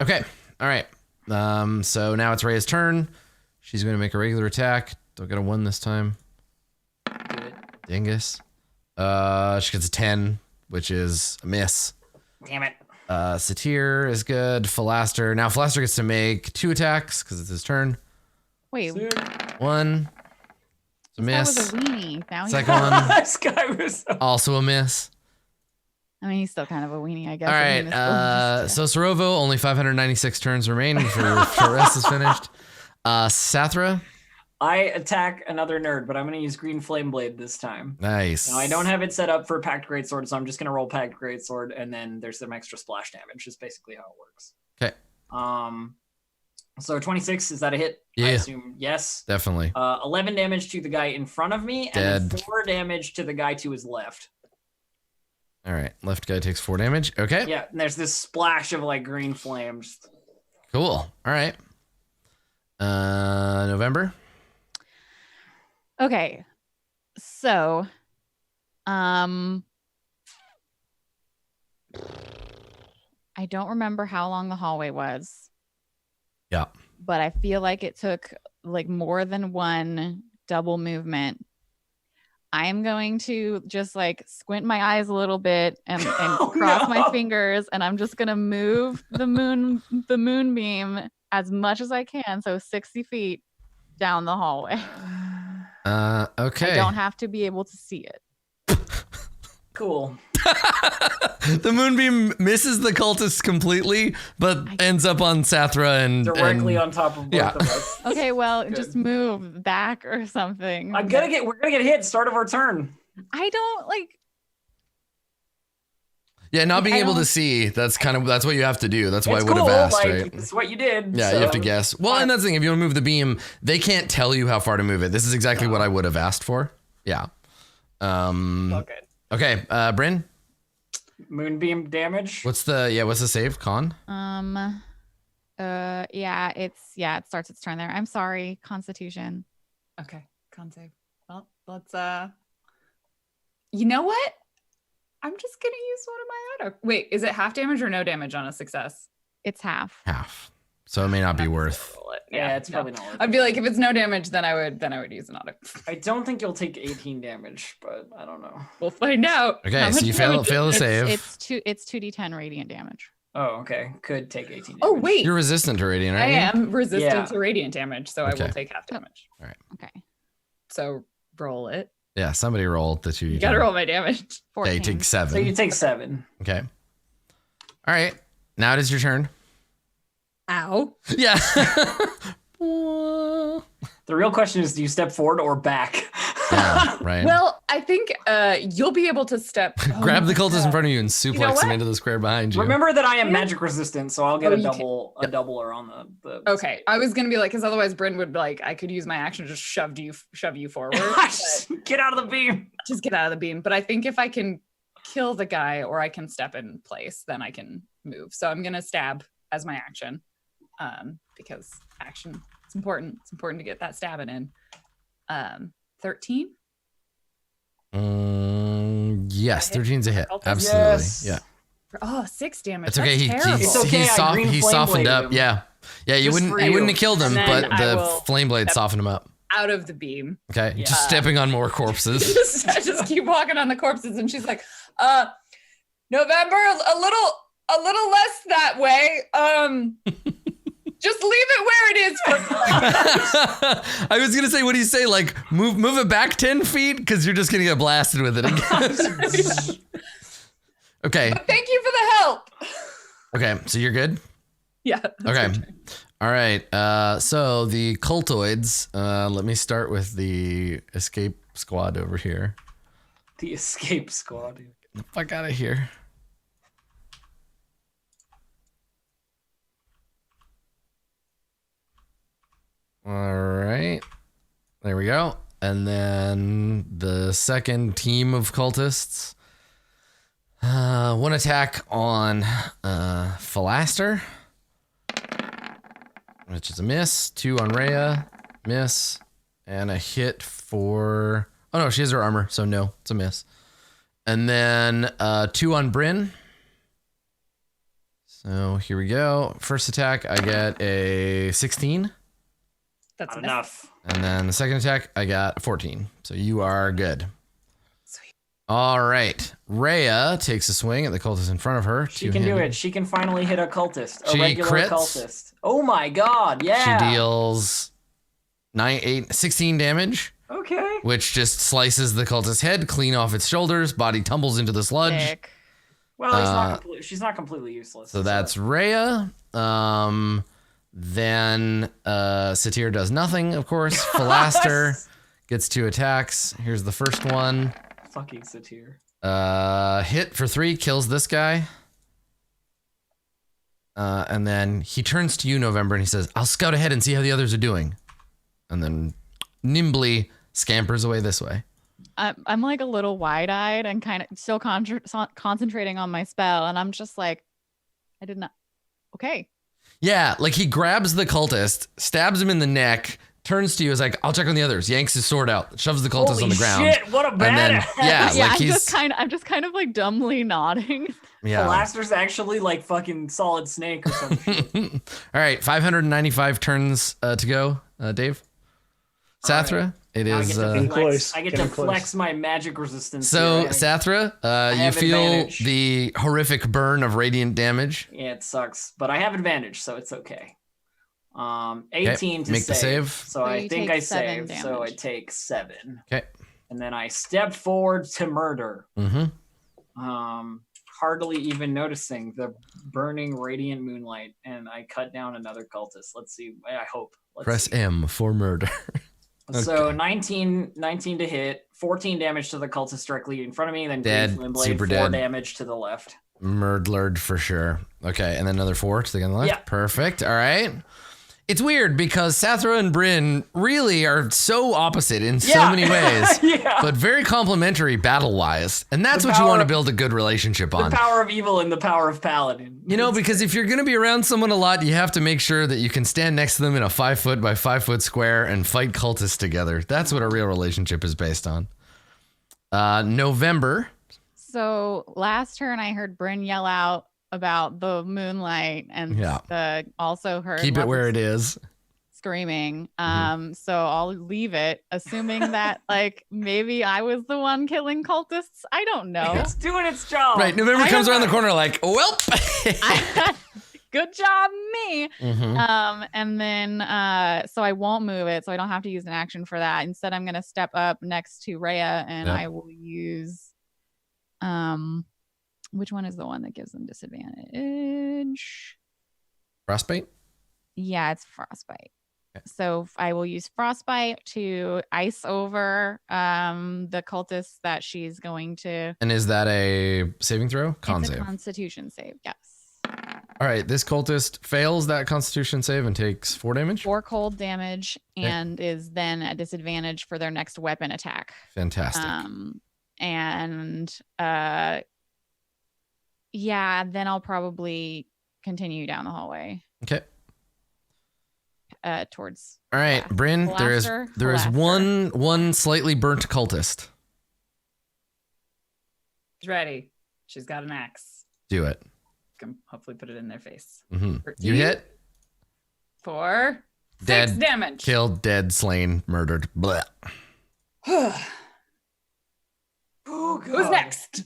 Okay. All right. So now it's Rhea's turn. She's going to make a regular attack. Don't get a 1 this time. Do it. Dingus. She gets a 10, which is a miss. Damn it. Satyr is good. Philaster. Now Philaster gets to make 2 attacks because it's his turn. Wait, 1. It's a that miss. was a weenie. Now Second one. This guy was so... Also a miss. I mean, he's still kind of a weenie, I guess. All I right. mean, it's still So Sorovo, only 596 turns remain before your short rest is finished. Sathra. I attack another nerd, but I'm going to use Green Flame Blade this time. Nice. Now, I don't have it set up for Pact Greatsword, so I'm just going to roll Pact Greatsword, and then there's some extra splash damage, is basically how it works. Okay. So 26, is that a hit? I Yeah. assume yes. Definitely. 11 damage to the guy in front of me, and then 4 damage to the guy to his left. All right. Left guy takes 4 damage. Okay. Yeah, and there's this splash of like green flames. Cool. All right. November. Okay. So, I don't remember how long the hallway was. Yeah. But I feel like it took like more than one double movement. I am going to just like squint my eyes a little bit and cross my fingers, and I'm just gonna move the moonbeam as much as I can, so 60 feet down the hallway. Okay. I don't have to be able to see it. Cool. The moonbeam misses the cultists completely, but ends up on Sathra and Directly on top of both of us. Okay, well, Good. just move back or something. We're gonna get hit. Start of our turn. I don't like. Yeah, not being I able to don't- see, that's what you have to do. That's why I It's would have cool. asked, Like right? it's what you did. Yeah, so. you have to guess. Well, and that's the thing. If you want to move the beam, they can't tell you how far to move it. This is exactly what I would have asked for. Yeah. Okay, Bryn, Moonbeam damage. what's the save? Con? Yeah, it starts its turn there. I'm sorry, Constitution. Okay, con save. Well, let's you know what? I'm just gonna use one of my auto. Wait, is it half damage or no damage on a success? It's half. Half. So it may not be worth. Roll it. Yeah, it's no. probably not worth I'd be like, if it's no damage, then I would use an auto. I don't think you'll take 18 damage, but I don't know. We'll find out. Okay, How so much you fail damage the is it? save. It's 2d10 radiant damage. Oh, okay. Could take 18 damage. Oh wait, You're resistant to radiant, I right? am resistant Yeah. to radiant damage, so I Okay. will take half damage. Okay. So roll it. Yeah, somebody rolled the 2d10. You gotta roll my damage. 14. Okay, you take So 7. you take 7. Okay. All right. Now it is your turn. Ow. Yeah. The real question is, do you step forward or back? Yeah, right. Well, I think you'll be able to step. Grab the cultist in God. front of you and suplex know him what? into the square behind you. Remember that I am Yeah. magic resistant, so I'll get Oh, a you can- doubler on the Okay, I was gonna be like, because otherwise Bryn would like, I could use my action to just shove you forward. but Get out of the beam. just get out of the beam. But I think if I can kill the guy or I can step in place, then I can move. So I'm gonna stab as my action, because action it's important. It's important to get that stabbing in. 13. Yes, 13's a hit. Cultist? Absolutely. Yes. Yeah. Oh, 6 damage. It's okay. That's terrible. It's okay, I green He flame softened bladed up. him. Yeah. Yeah, you Just wouldn't for you you. wouldn't have killed him, And but then I the will flame blade step- softened him up. Out of the beam. Okay. Yeah. Just stepping on more corpses. just keep walking on the corpses, and she's like, November, a little less that way. Just leave it where it is for I was gonna say, what do you say? Like move it back 10 feet because you're just gonna get blasted with it again. Okay. Thank you for the help. Okay. So you're good. Yeah. Okay. All right. So the cultoids. Let me start with the escape squad over here. The escape squad. Get the fuck out of here. All right. There we go. And then the second team of cultists. One attack on Philaster, which is a miss. 2 on Rhea, miss. And a hit for... Oh, no, she has her armor, so no, it's a miss. And then 2 on Bryn. So here we go. First attack, I get a 16. That's Not enough. enough. And then the second attack, I got a 14. So you are good. Sweet. All right. Rhea takes a swing at the cultist in front of her. She can do it. She can finally hit a cultist. A She regular crits. cultist. Oh my god, yeah. She deals 16 damage, Okay. which just slices the cultist's head clean off its shoulders. Body tumbles into the sludge. Sick. Well, she's not completely useless. So that's Rhea. Then Satyr does nothing, of course. Philaster gets 2 attacks. Here's the first one. fucking Satyr. Hit for 3, kills this guy. And then he turns to you, November, and he says, "I'll scout ahead and see how the others are doing." And then nimbly scampers away this way. I'm like a little wide-eyed and kind of still concentrating on my spell, and I'm just like, I did not. Okay. Yeah, like he grabs the cultist, stabs him in the neck, turns to you, is like, I'll check on the others, yanks his sword out, shoves the cultist on the ground. Shit, what a And then, badass. yeah, Yeah, like I'm just kind of like dumbly nodding. yeah. Blaster's actually like fucking Solid Snake or something. All right, 595 turns to go, Dave. Sathra, it Now is. I get to flex my magic resistance. So, here. Sathra, you have feel advantage. the horrific burn of radiant damage. Yeah, it sucks, but I have advantage, so it's okay. 18 to make the save. So So I you think take I 7 saved. So I damage. take 7. Okay. And then I step forward to murder. Mm-hmm. Hardly even noticing the burning radiant moonlight, and I cut down another cultist. Let's see. I hope. Let's Press see. M for murder. So Okay. 19 to hit, 14 damage to the cultist directly in front of me, then Dead, Green Flame Blade, super 4 dead. damage to the left. Murdered for sure. Okay, and then another 4 to the on the left. Yeah. Perfect. All right. It's weird because Sathra and Bryn really are so opposite in so Yeah. many ways, Yeah. but very complementary battle-wise. And that's The what you want power to of- build a good relationship The on. power of evil and the power of paladin. You know, because if you're going to be around someone a lot, you have to make sure that you can stand next to them in a 5 foot by 5 foot square and fight cultists together. That's what a real relationship is based on. November. So last turn, I heard Bryn yell out about the moonlight, and Yeah. also heard Keep it lots where of it is. screaming. So I'll leave it, assuming that like maybe I was the one killing cultists. I don't know. It's doing its job. Right. November I comes don't around the know. corner like, well. Good job, me. Mhm. And then so I won't move it, so I don't have to use an action for that. Instead, I'm gonna step up next to Rhea, and Yep. I will use which one is the one that gives them disadvantage? Frostbite? Yeah, it's frostbite. Okay. So I will use frostbite to ice over the cultist that she's going to. And is that a saving throw? Con It's a save. Constitution save. Yes. All right. This cultist fails that constitution save and takes 4 damage. 4 cold damage Okay. and is then at disadvantage for their next weapon attack. Fantastic. And yeah, then I'll probably continue down the hallway Okay. towards. All right, Bryn, there is Blaster. one slightly burnt cultist. She's ready. She's got an axe. Do it. Can hopefully put it in their face. You 13. hit. For Dead. 6 damage. Killed, dead, slain, murdered. Blah. Oh, God. Who's next?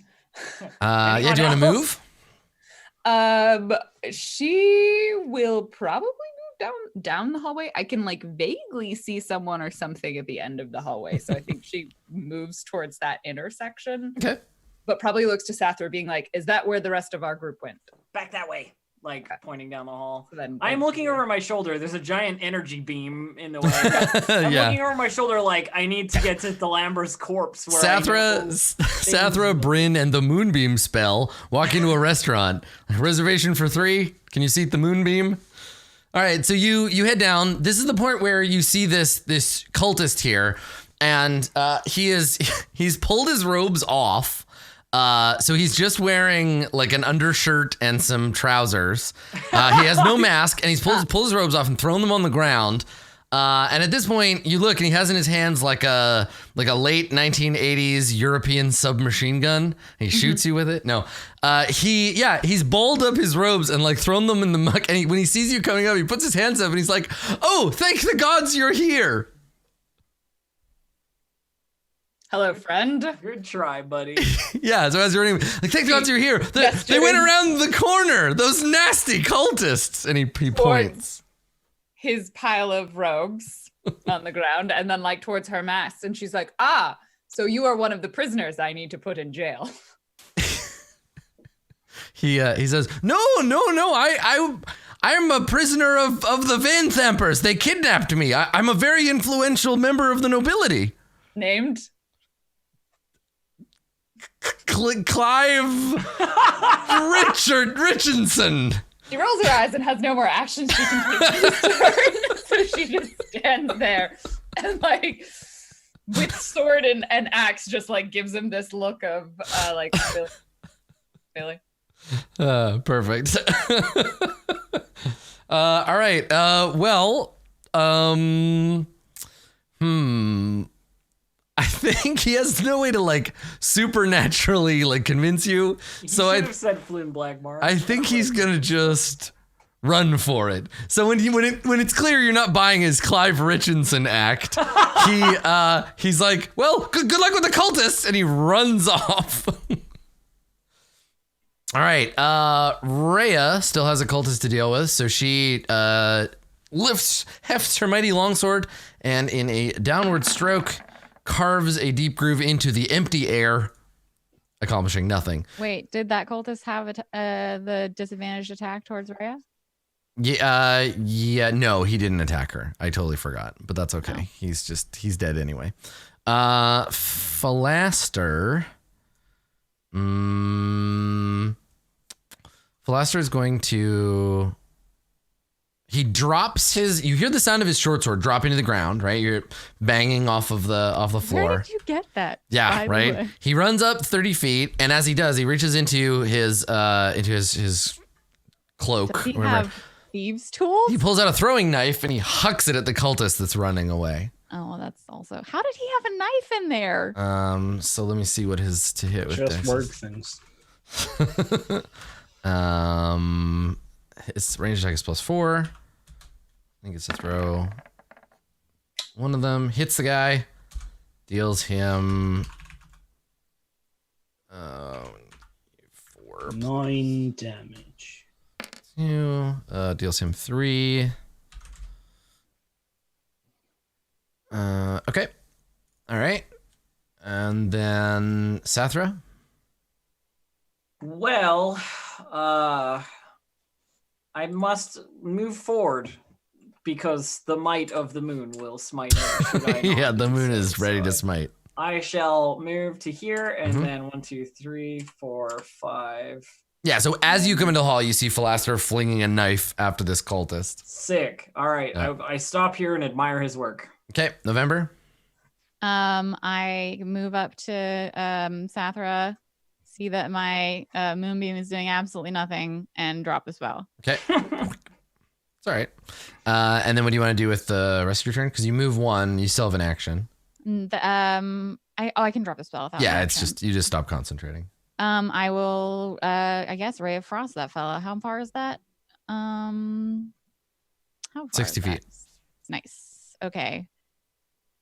Yeah, do you want to else? move? She will probably move down the hallway. I can like vaguely see someone or something at the end of the hallway, so I think she moves towards that intersection. Okay. But probably looks to Sathra, being like, "Is that where the rest of our group went?" Back that way. Like pointing down the hall. So then, I'm looking over my shoulder. There's a giant energy beam in the way. I'm Yeah. looking over my shoulder like I need to get to Thalambra's corpse. Where Sathra, Bryn, and the moonbeam spell walk into a restaurant. Reservation for 3. Can you seat the moonbeam? All right, so you head down. This is the point where you see this cultist here, and he's pulled his robes off. So he's just wearing like an undershirt and some trousers. He has no mask, and he's pulled his robes off and thrown them on the ground. And at this point, you look, and he has in his hands like a late 1980s European submachine gun. And he shoots you with it. No, he's balled up his robes and like thrown them in the muck. And when he sees you coming up, he puts his hands up and he's like, "Oh, thank the gods you're here." Hello, friend. Good try, buddy. Yeah, so as you're running, like, thank the gods you're here. They went around the corner. Those nasty cultists. And he points. His pile of robes on the ground, and then like towards her mask, and she's like, "Ah, so you are one of the prisoners I need to put in jail." He says, No, I'm a prisoner of the Van Thampers. They kidnapped me. I'm a very influential member of the nobility. Named Clive Richardson. She rolls her eyes and has no more actions she can take this turn. So she just stands there and like with sword and axe just like gives him this look of like really. Perfect. All right. I think he has no way to like supernaturally like convince you. He So should have said Flynn Blackmore. I think he's gonna just run for it. So when it's clear you're not buying his Clive Richardson act, he's like, well, good luck with the cultists, and he runs off. All right, Rhea still has a cultist to deal with, so she hefts her mighty longsword, and in a downward stroke, carves a deep groove into the empty air, accomplishing nothing. Wait, did that cultist have the disadvantaged attack towards Rhea? Yeah, no, he didn't attack her. I totally forgot, but that's okay. Oh. He's dead anyway. Philaster. Philaster is going to. He drops his. You hear the sound of his short sword dropping to the ground, right? You're banging off the floor. Where did you get that? Yeah, by the right. way? He runs up 30 feet, and as he does, he reaches into his cloak. Does he or whatever. have thieves' tools? He pulls out a throwing knife and he hucks it at the cultist that's running away. Oh, well, that's also. How did he have a knife in there? So let me see what his to hit with Just this. word things. His range attack is +4. I think it's to throw. One of them hits the guy, deals him 4. 9 damage. 2, deals him 3. Okay. All right. And then Sathra. Well, I must move forward because the might of the moon will smite me. should I not Yeah, the do moon so. is ready to So smite. I shall move to here and Mhm. then 1, 2, 3, 4, 5. Yeah, so as you come into the hall, you see Philaster flinging a knife after this cultist. Sick. All right. Yeah. I stop here and admire his work. Okay, November. I move up to Sathra, see that my moonbeam is doing absolutely nothing, and drop the spell. Okay. It's all right. And then what do you want to do with the rest of your turn? Because you move 1, you still have an action. I can drop the spell without Yeah, an it's action. just, you just stop concentrating. I will I guess Ray of Frost that fella. How far is that? How far 60 is that? feet. Nice. Okay.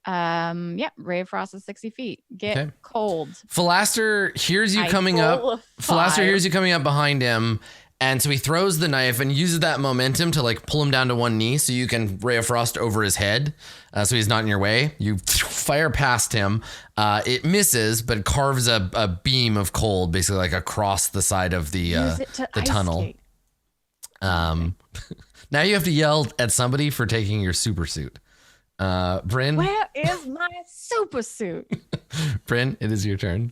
Yeah, Ray of Frost is 60 feet. Get Okay. cold. Philaster hears you I coming up. roll a Philaster 5. hears you coming up behind him, and so he throws the knife and uses that momentum to like pull him down to one knee so you can Ray of Frost over his head, so he's not in your way. You fire past him. It misses, but carves a beam of cold basically like across the side of the Use it to ice tunnel. skate. Now you have to yell at somebody for taking your super suit. Bryn, Where is my super suit? Bryn, it is your turn.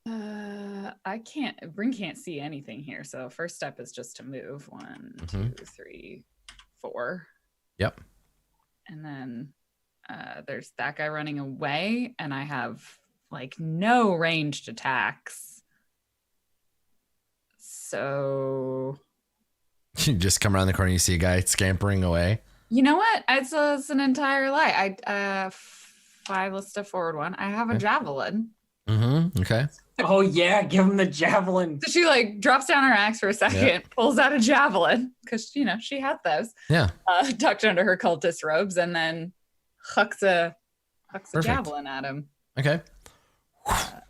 I can't. Bryn can't see anything here. So first step is just to move 1, 2, 3, 4. Yep. And then there's that guy running away, and I have like no ranged attacks. So You just come around the corner, you see a guy scampering away. you know what? It's an entire lie. 5. Let's step forward 1. I have a Okay. javelin. Okay. Oh yeah, give him the javelin. So she like drops down her axe for a second, pulls out a javelin because she had those. Yeah. Tucked under her cultist robes, and then hucks a Perfect. javelin at him. Okay. I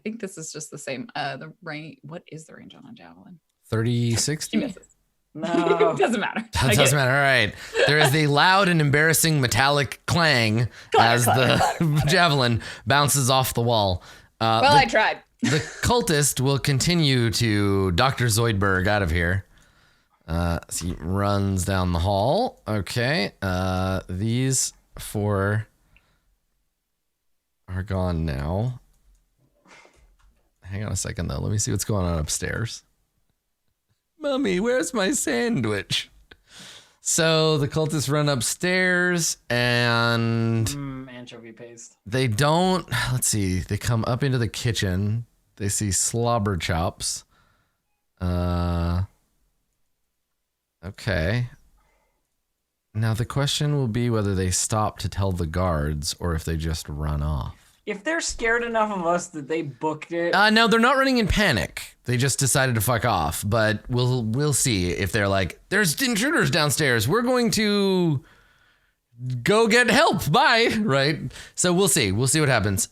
think this is just the same. The range. What is the range on a javelin? 30, She 60? misses. No. Doesn't matter. I That get doesn't it. matter. All right. There is a loud and embarrassing metallic clang as the javelin bounces off the wall. Well, the, I tried. the cultist will continue to Dr. Zoidberg out of here. So he runs down the hall. Okay. These 4 are gone now. Hang on a second, though. Let me see what's going on upstairs. Mummy, where's my sandwich? So the cultists run upstairs and Anchovy paste. they don't. Let's see. They come up into the kitchen. They see slobber chops. Okay. Now the question will be whether they stop to tell the guards or if they just run off. If they're scared enough of us that they booked it, No, they're not running in panic. They just decided to fuck off. But we'll see if they're like, there's intruders downstairs. We're going to go get help. Bye. Right. So we'll see. We'll see what happens.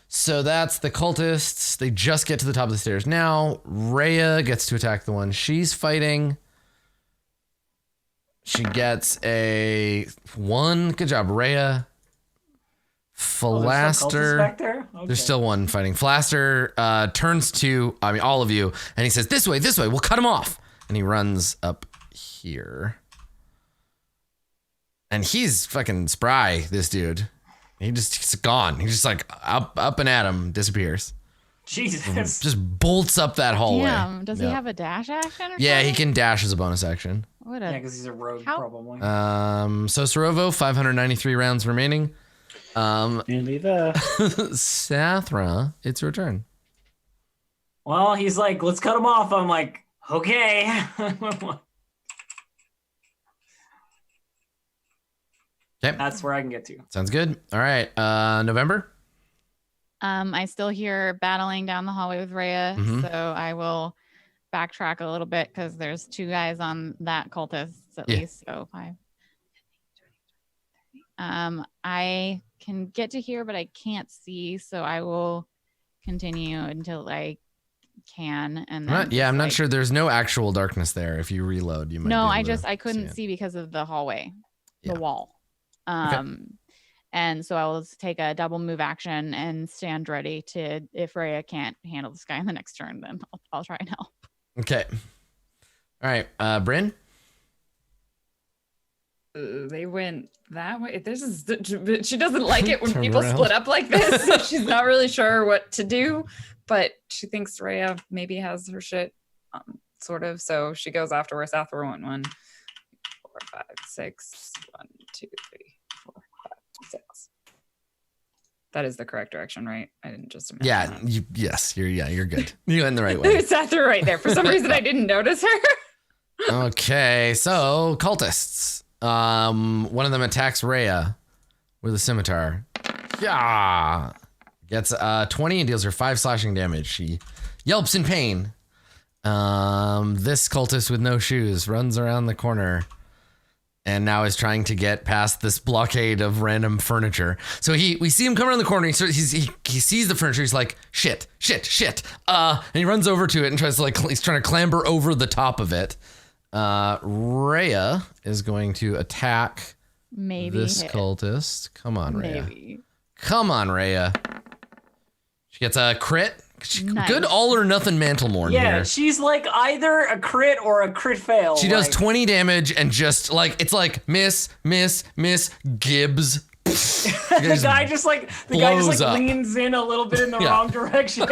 So that's the cultists. They just get to the top of the stairs now. Rhea gets to attack the one she's fighting. She gets a 1. Good job, Rhea. Falaster. back there? Okay. There's still one fighting. Falaster turns to, all of you, and he says, this way, we'll cut him off. And he runs up here. And he's fucking spry, this dude. He's gone. He's just like up and at him, disappears. Jesus. Just bolts up that hallway. Damn, does he have a dash action or Yeah, he something? can dash as a bonus action. What Yeah, a because he's a rogue, How- probably. So Sorovo, 593 rounds remaining. Nearly there. Sathra, it's your turn. Well, he's like, let's cut him off. I'm like, okay. Okay, That's where I can get to. sounds good. All right, November. I still hear battling down the hallway with Rhea, Mhm. so I will backtrack a little bit because there's 2 guys on that cultists at Yeah. least. So 5. I can get to here, but I can't see, so I will continue until I can. And then I'm not like- sure. There's no actual darkness there. If you reload, you might. No, be able to I couldn't it. see because of the hallway, Yeah. the wall. And so I will just take a double move action and stand ready to, if Rhea can't handle this guy in the next turn, then I'll try and help. Okay. All right, Bryn. They went that way. She doesn't like it when Turn people around. split up like this. So she's not really sure what to do, but she thinks Rhea maybe has her shit, sort of. So she goes after where Sathra went. 1, 4, 5, 6. 1, 2, 3, 4, 5, 6. That is the correct direction, right? I didn't just imagine Yeah. that. You're good. You went the right way. There's Sathra right there. For some reason, I didn't notice her. Okay, so cultists. One of them attacks Rhea with a scimitar. Yeah. Gets 20 and deals her 5 slashing damage. She yelps in pain. This cultist with no shoes runs around the corner and now is trying to get past this blockade of random furniture. So we see him come around the corner. He sees the furniture. He's like, shit. And he runs over to it and tries to he's trying to clamber over the top of it. Rhea is going to attack Maybe this hit. cultist. Come on, Rhea. Maybe. Come on, Rhea. She gets a crit. Nice. Good all or nothing Mantlemorn Yeah, here. she's like either a crit or a crit fail. She does like, 20 damage and just it's like miss, Gibbs. the guy just blows up. leans in a little bit in the Yeah. wrong direction,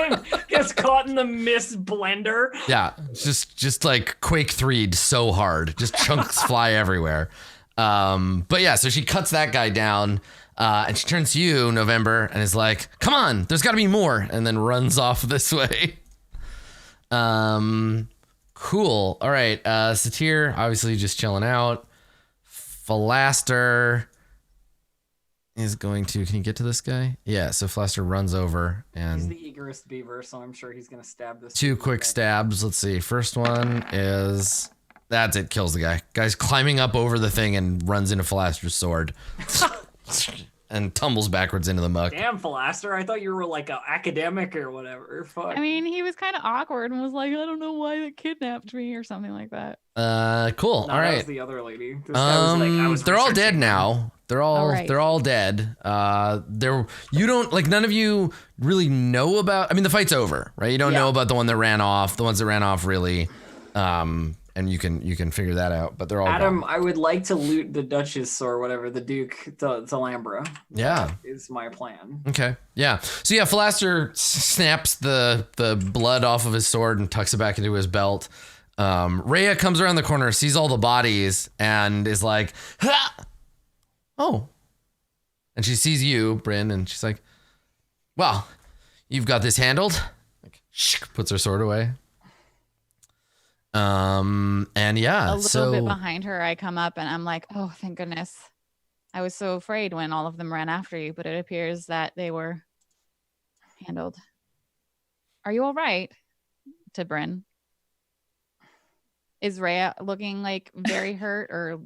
gets caught in the mist blender. Yeah, just like Quake 3'd so hard. Just chunks fly everywhere. But yeah, so she cuts that guy down. And she turns to you, November, and is like, come on, there's got to be more, and then runs off this way. Cool. All right, Satyr, obviously just chilling out. Falaster is going to, can you get to this guy? Yeah, so Falaster runs over, He's and the eagerest beaver, so I'm sure he's gonna stab this. 2 dude. quick stabs. Let's see. First one is, that's it, kills the guy. Guy's climbing up over the thing and runs into Falaster's sword. And tumbles backwards into the muck. Damn, Falaster, I thought you were like an academic or whatever. Fuck. I mean, he was kind of awkward and was like, I don't know why they kidnapped me or something like that. Cool. No, all that right. was the other lady. This guy was like, I was They're all dead researching. now. They're all right. they're all dead. You don't like, none of you really know about, I mean, the fight's over, right? You don't know about the one that ran off. The ones that ran off really and you can figure that out, but they're all Adam, gone. I would like to loot the Duchess or whatever, the Duke, to Lambra. Yeah. That is my plan. Okay. Yeah. So yeah, Falaster snaps the blood off of his sword and tucks it back into his belt. Rhea comes around the corner, sees all the bodies, and is like, ha! Oh. And she sees you, Bryn, and she's like, well, you've got this handled. Like, puts her sword away. And yeah, A little bit behind her, I come up and I'm like, oh, thank goodness. I was so afraid when all of them ran after you, but it appears that they were handled. Are you all right? To Bryn. Is Rhea looking like very hurt or?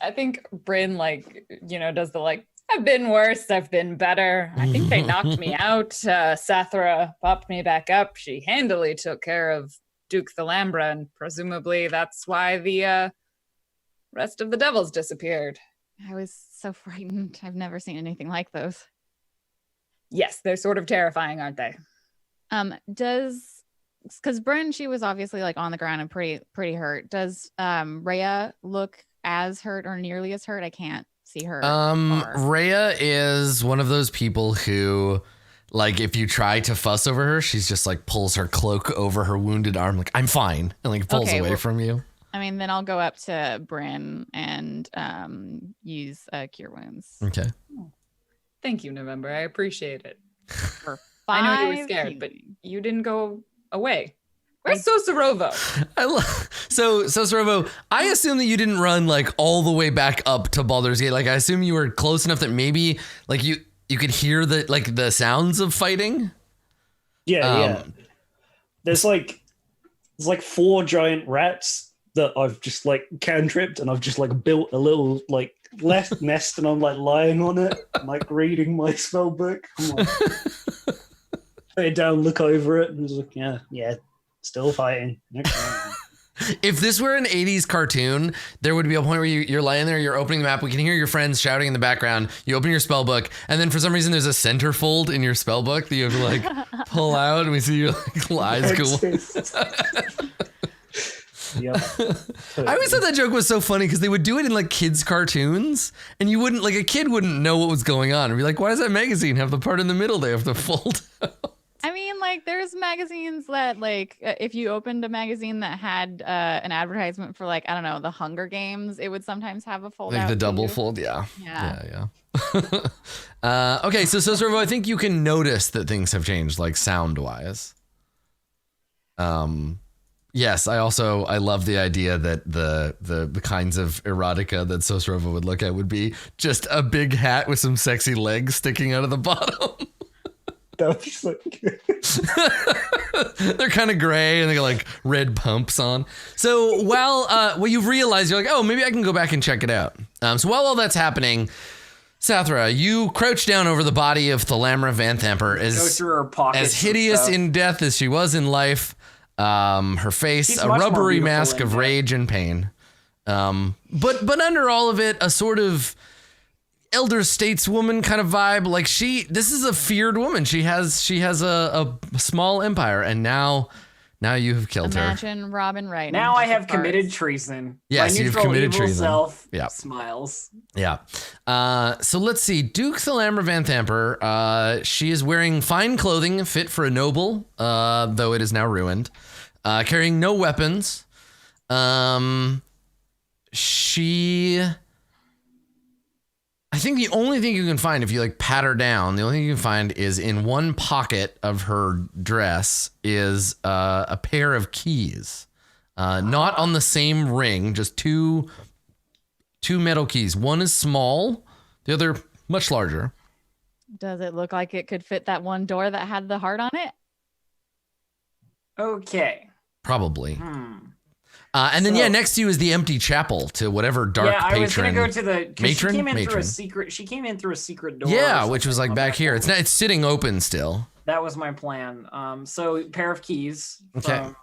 I think Bryn does the I've been worse, I've been better. I think they knocked me out. Sathra popped me back up. She handily took care of Duke Thalambra, and presumably that's why the rest of the devils disappeared. I was so frightened. I've never seen anything like those. Yes, they're sort of terrifying, aren't they? Because Bryn, she was obviously on the ground and pretty hurt. Does Rhea look as hurt or nearly as hurt? I can't see her. Rhea is one of those people who, if you try to fuss over her, she's just pulls her cloak over her wounded arm, I'm fine, and pulls away from you. I mean, then I'll go up to Bryn and use Cure Wounds. Okay. Oh, thank you, November. I appreciate it. For I know you were scared, but you didn't go away. Where's Sosorovo? So Sosorovo, I assume that you didn't run all the way back up to Baldur's Gate. I assume you were close enough that maybe you could hear the sounds of fighting. Yeah. There's 4 giant rats that I've just cantripped, and I've just built a little left nest, and I'm lying on it, reading my spell book. I'm put it down, look over it, and just yeah, still fighting. If this were an 80s cartoon, there would be a point where you're lying there, you're opening the map, we can hear your friends shouting in the background, you open your spell book, and then for some reason there's a centerfold in your spell book that you have to pull out, and we see your eyes go. Yep. I always thought that joke was so funny because they would do it in kids cartoons, and you wouldn't a kid wouldn't know what was going on and be why does that magazine have the part in the middle they have to fold out? I mean, there's magazines that if you opened a magazine that had an advertisement for I don't know, the Hunger Games, it would sometimes have a fold out the double fold. Yeah. Okay, so Sosorovo, I think you can notice that things have changed sound wise. Yes, I love the idea that the kinds of erotica that Sosorovo would look at would be just a big hat with some sexy legs sticking out of the bottom. That would be so good. They're kind of gray and they got red pumps on. So while you realize you're oh, maybe I can go back and check it out. So while all that's happening, Sathra, you crouch down over the body of Thalambra Vanthamper, as hideous in death as she was in life. Her face, She's a rubbery mask of rage and pain. But under all of it, a sort of elder stateswoman kind of vibe. This is a feared woman. She has a small empire, and now you have killed her. Imagine Robin Wright. Now I have committed treason. Yes, My you've neutral committed evil treason. Self Yeah. smiles. Yeah. So let's see. Duke Thalambra Vanthamper. She is wearing fine clothing fit for a noble, though it is now ruined. Carrying no weapons. I think the only thing you can find if you pat her down, the only thing you can find is in one pocket of her dress is a pair of keys. Not on the same ring, just two metal keys. One is small, the other much larger. Does it look like it could fit that one door that had the heart on it? Okay. Probably. And then next to you is the empty chapel to whatever dark patron. I was gonna go to the matron. She came in through a secret. She came in through a secret door. Yeah, which was back here. It's sitting open still. That was my plan. So pair of keys. Okay. From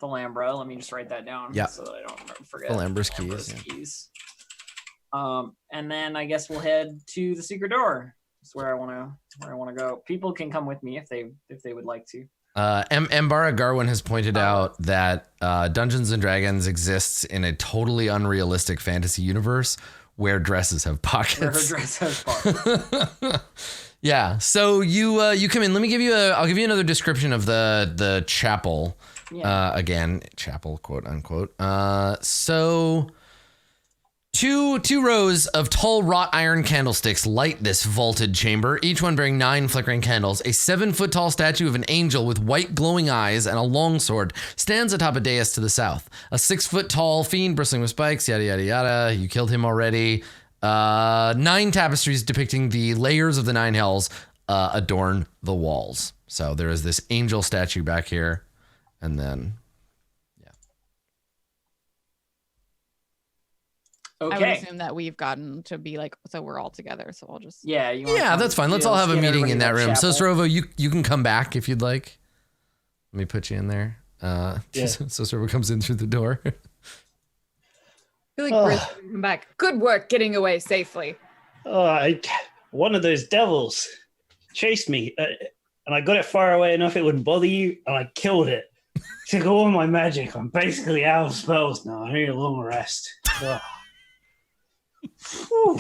Thalambra. Let me just write that down. Yeah. So I don't forget. Thalambra's keys. And then I guess we'll head to the secret door. That's where I want to go. People can come with me if they would like to. Mbara Garwin has pointed out that Dungeons and Dragons exists in a totally unrealistic fantasy universe where dresses have pockets. Where her dress has pockets. Yeah. So you come in. I'll give you another description of the chapel. Yeah. Again, chapel, quote unquote. So Two rows of tall wrought iron candlesticks light this vaulted chamber, each one bearing 9 flickering candles. A 7-foot tall statue of an angel with white glowing eyes and a longsword stands atop a dais to the south. A 6-foot tall fiend bristling with spikes, yada, yada, yada. You killed him already. 9 tapestries depicting the layers of the 9 hells adorn the walls. So there is this angel statue back here. And then... I would Okay. assume that we've gotten to be like, so we're all together. So I'll just. Yeah. You wanna Yeah, come- that's fine. Let's yeah, all have a get meeting everybody in that to room. So, chapel. Strovo, you can come back if you'd like. Let me put you in there. Yeah. So Strovo comes in through the door. I feel like Britt's gonna come back. Good work getting away safely. One of those devils chased me, and I got it far away enough it wouldn't bother you, and I killed it. Took all my magic. I'm basically out of spells now. I need a long rest. Ugh. Whew.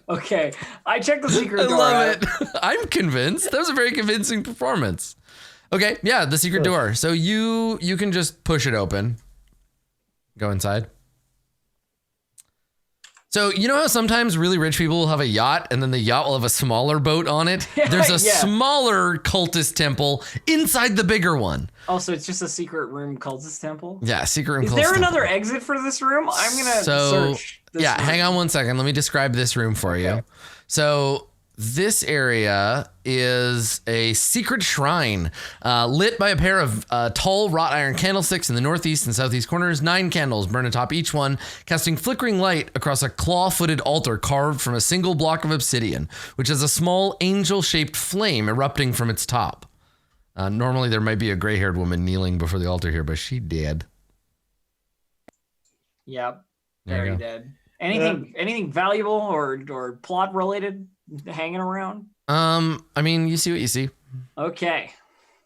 Okay. I checked the secret I door. love out. it. I'm convinced. That was a very convincing performance. Okay, yeah, the secret door. So you can just push it open. Go inside. So you know how sometimes really rich people will have a yacht and then the yacht will have a smaller boat on it? There's a Yeah. smaller cultist temple inside the bigger one. Also, it's just a secret room cultist temple. Yeah, secret room Is cultist there temple. another exit for this room? I'm gonna So, search. This yeah, room. hang on one second. Let me describe this room for you. Okay. So this area is a secret shrine lit by a pair of tall wrought iron candlesticks in the northeast and southeast corners. 9 candles burn atop each one, casting flickering light across a claw-footed altar carved from a single block of obsidian, which has a small angel-shaped flame erupting from its top. Normally there might be a gray-haired woman kneeling before the altar here, but she did. Yep. There you Very go. dead. Anything valuable or plot related hanging around? I mean, you see what you see. Okay.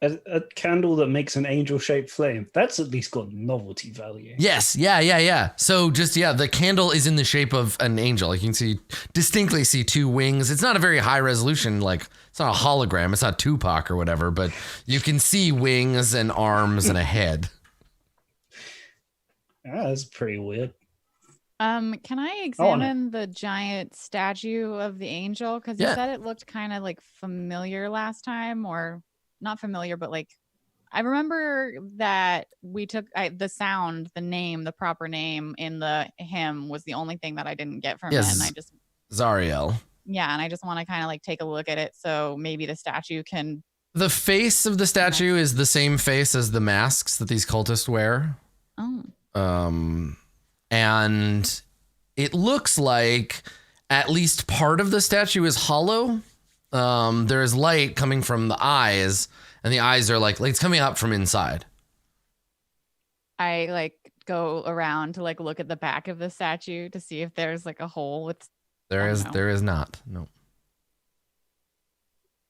A candle that makes an angel-shaped flame. That's at least got novelty value. Yes, yeah. So just, the candle is in the shape of an angel. Like you can distinctly see 2 wings. It's not a very high resolution, like it's not a hologram. It's not Tupac or whatever, but you can see wings and arms and a head. That's pretty weird. Can I examine the giant statue of the angel? Because you Yeah. said it looked kind of like familiar last time, or not familiar, but like I remember that we took the sound, the name, the proper name in the hymn was the only thing that I didn't get from Yes. it. And I just, Zariel. yeah, and I just want to kind of like take a look at it so maybe the statue can. The face of the statue is the same face as the masks that these cultists wear. Oh, And it looks like at least part of the statue is hollow. There is light coming from the eyes, and the eyes are like it's coming up from inside. I like go around to like look at the back of the statue to see if there's like a hole with. There I is don't know. there is not. No.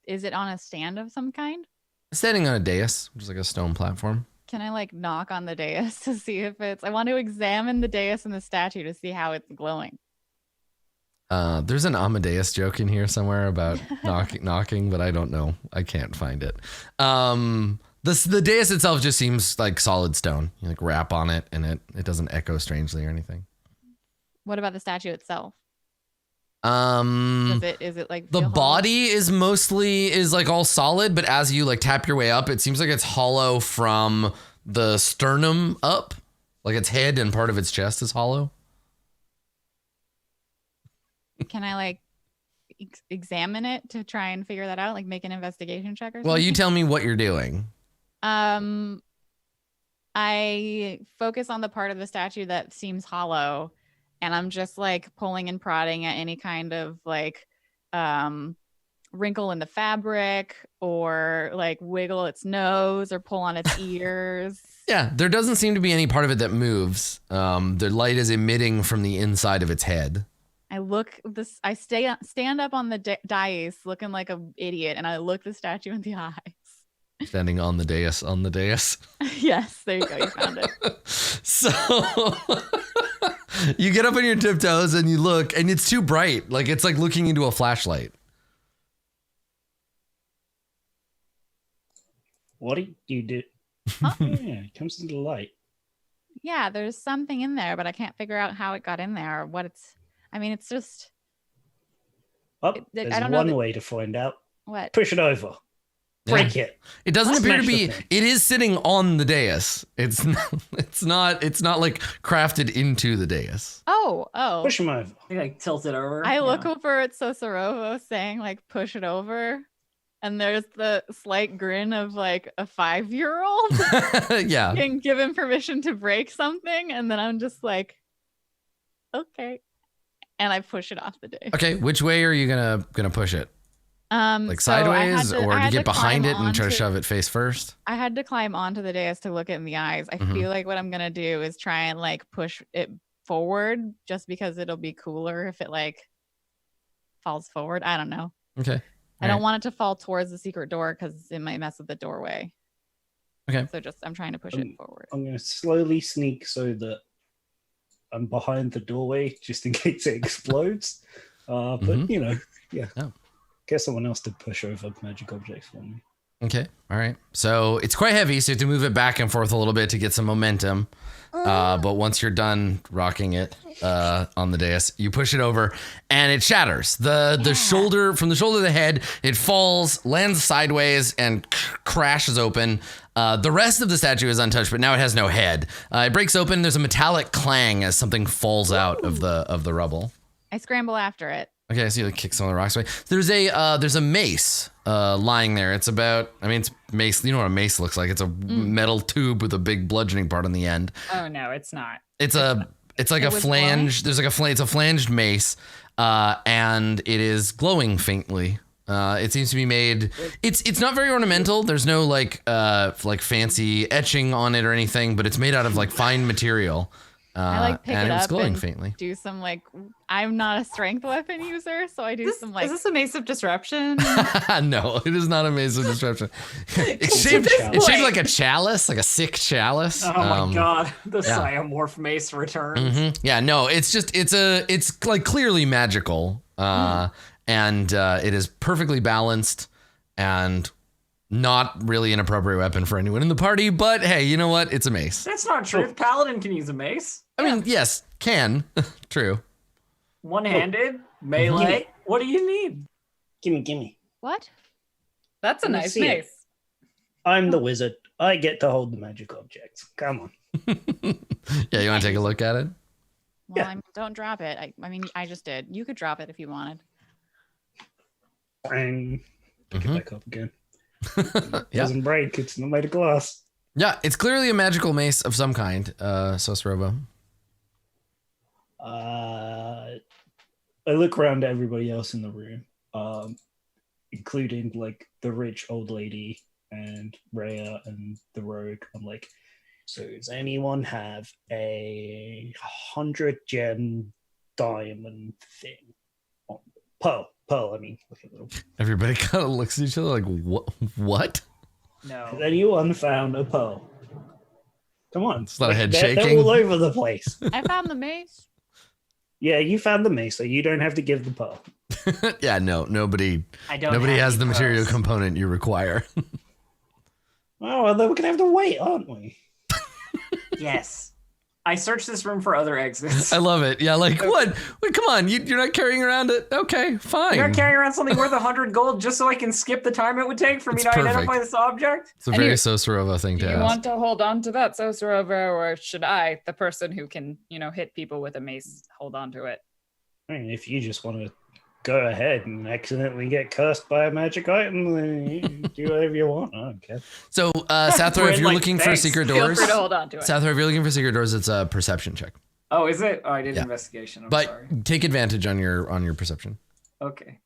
Is it on a stand of some kind? Standing on a dais, which is like a stone platform. Can I like knock on the dais to see if it's? I want to examine the dais and the statue to see how it's glowing. There's an Amadeus joke in here somewhere about knocking, but I don't know. I can't find it. The dais itself just seems like solid stone. You like rap on it, and it doesn't echo strangely or anything. What about the statue itself? The Is it like feel hollow? body is like all solid, but as you like tap your way up, it seems like it's hollow from the sternum up. Like its head and part of its chest is hollow. Can I like examine it to try and figure that out? Like make an investigation check or something? Well, you tell me what you're doing. I focus on the part of the statue that seems hollow, and I'm just like pulling and prodding at any kind of like wrinkle in the fabric or like wiggle its nose or pull on its ears. Yeah, there doesn't seem to be any part of it that moves. The light is emitting from the inside of its head. I stand up on the dais looking like an idiot, and I look the statue in the eyes. Standing on the dais. Yes, there you go. You found it. So you get up on your tiptoes and you look, and it's too bright. Like it's like looking into a flashlight. What do you do? Huh? Yeah, it comes into the light. Yeah, there's something in there, but I can't figure out how it got in there or what it's. I mean, it's just Oh, I there's don't know one that- way to find out. what. Push it over. Yeah. Break it. It doesn't appear to Smash the be. thing. It is sitting on the dais. It's not. It's not. It's not like crafted into the dais. Oh. Push him over. You like tilt it over. I look Yeah. over at Sosorovo saying like push it over, and there's the slight grin of like a 5-year-old Yeah. and give him permission to break something, and then I'm just like, okay, and I push it off the day. Okay. Which way are you gonna push it? Like So I had sideways, to- or I do had you to get behind climb it and try to onto- shove it face first? I had to climb onto the dais to look it in the eyes. I Mhm. feel like what I'm gonna do is try and like push it forward, just because it'll be cooler if it like falls forward. I don't know. Okay. I don't want it to fall towards the secret door because it might mess with the doorway. Okay. So I'm trying to push it forward. I'm going to slowly sneak so that I'm behind the doorway just in case it explodes. But, Mhm. you know, yeah. Oh. Get someone else to push over magic objects for me. Okay. All right. So it's quite heavy, so you have to move it back and forth a little bit to get some momentum. But once you're done rocking it on the dais, you push it over and it shatters. The shoulder, from the shoulder to the head, it falls, lands sideways, and crashes open. The rest of the statue is untouched, but now it has no head. It breaks open. There's a metallic clang as something falls out of the rubble. I scramble after it. Okay, I see you like kick some of the rocks away. There's a mace lying there. It's about, I mean, it's mace. You know what a mace looks like? It's a metal tube with a big bludgeoning part on the end. Oh no, it's not. It's like It a was flange. There's like it's a flanged mace, and it is glowing faintly. It seems to be made. It's not very ornamental. There's no like fancy etching on it or anything, but it's made out of like fine material. I like pick and it it's up glowing and faintly. do some like, I'm not a strength weapon user, so I do some like. Is this a mace of disruption? No, it is not a maze of disruption. It's At this shaped point- like a chalice, like a sick chalice. Oh my god, the yeah. Psyomorph mace returns. Mhm. Yeah, no, it's like clearly magical, and it is perfectly balanced and not really an appropriate weapon for anyone in the party. But hey, you know what? It's a mace. That's not true. Paladin can use a mace. I mean, yes, can. True. One-handed, melee. What do you need? Gimme. What? That's a Let me nice see it. mace. I'm the wizard. I get to hold the magic objects. Come on. Yeah, you want to take a look at it? Well, Yeah. don't drop it. I mean, I just did. You could drop it if you wanted. And pick Mhm. it back up again. Yeah. Doesn't break. It's not made of glass. Yeah, it's clearly a magical mace of some kind. Sosrobo. I look around at everybody else in the room, including like the rich old lady and Rhea and the rogue. I'm like, so does anyone have a 100-gem diamond thing? Oh, pearl. I mean, look at little. Everybody kind of looks at each other like, what? No. Has anyone found a pearl? Come on. It's not a head They're shaking. all over the place. I found the mace. Yeah, you found the mace, so you don't have to give the pearl. Yeah, no, nobody I don't. Nobody have has any the material pearls. component you require. Oh, well, then we're gonna have to wait, aren't we? Yes. I searched this room for other exits. I love it. Yeah, like what? Wait, come on, you're not carrying around it? Okay, fine. You're not carrying around something worth 100 gold just so I can skip the time it would take for me It's to perfect. identify this object? It's a And very you- Sosorovo thing Do to you ask. want to hold on to that, Sosorova, or should I, the person who can, hit people with a mace, hold on to it? I mean, if you just want to go ahead and accidentally get cursed by a magic item, then you do whatever you want. I don't care. So, Sathor, We're if you're like, looking for thanks. secret Feel doors, free to hold on to it. Sathor, if you're looking for secret doors, it's a perception check. Oh, is it? Oh, I did Yeah. investigation. I'm But sorry. take advantage on your perception. Okay.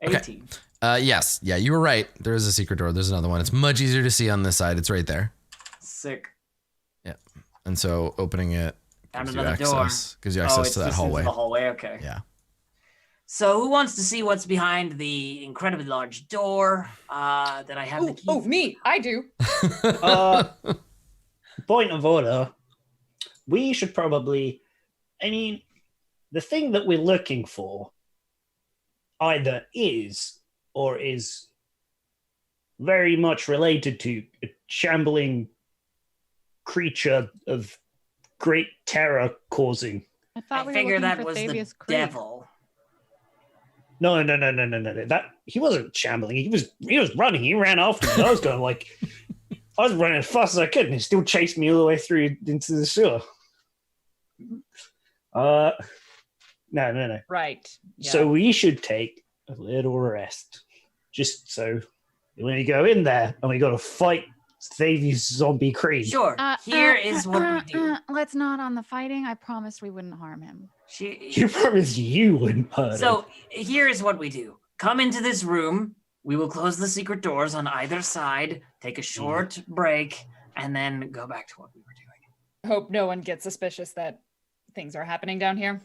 Okay. 18. Yes, yeah, you were right. There is a secret door. There's another one. It's much easier to see on this side. It's right there. Sick. And so opening it Found gives you another door. access. Gives you Oh, access it's to that just into hallway. the hallway. Okay. Yeah. So, who wants to see what's behind the incredibly large door that I have the key? Oh, me! I do. Point of order. We should probably. I mean, the thing that we're looking for either is or is very much related to a shambling creature of great terror causing. I thought we I were figure looking that for was the Thavius Creek. devil. No. That he wasn't shambling. He was running. He ran after me. I was going like, I was running as fast as I could, and he still chased me all the way through into the sewer. No. Right. Yeah. So we should take a little rest, just so when we go in there and we got to fight Thavius zombie creed. Sure. Here is what we do. Let's not on the fighting. I promised we wouldn't harm him. You promised you wouldn't hurt him. So here is what we do. Come into this room. We will close the secret doors on either side, take a short break, and then go back to what we were doing. Hope no one gets suspicious that things are happening down here.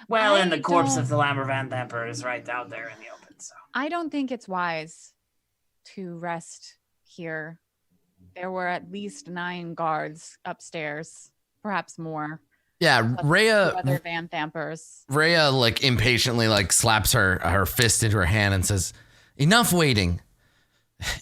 Well, I and the corpse don't- of the Lammervan Emperor is right out there in the open. So I don't think it's wise to rest here. There were at least 9 guards upstairs, perhaps more. Yeah, Plus Rhea 2 other Van Thampers. Rhea like impatiently like slaps her fist into her hand and says, "Enough waiting.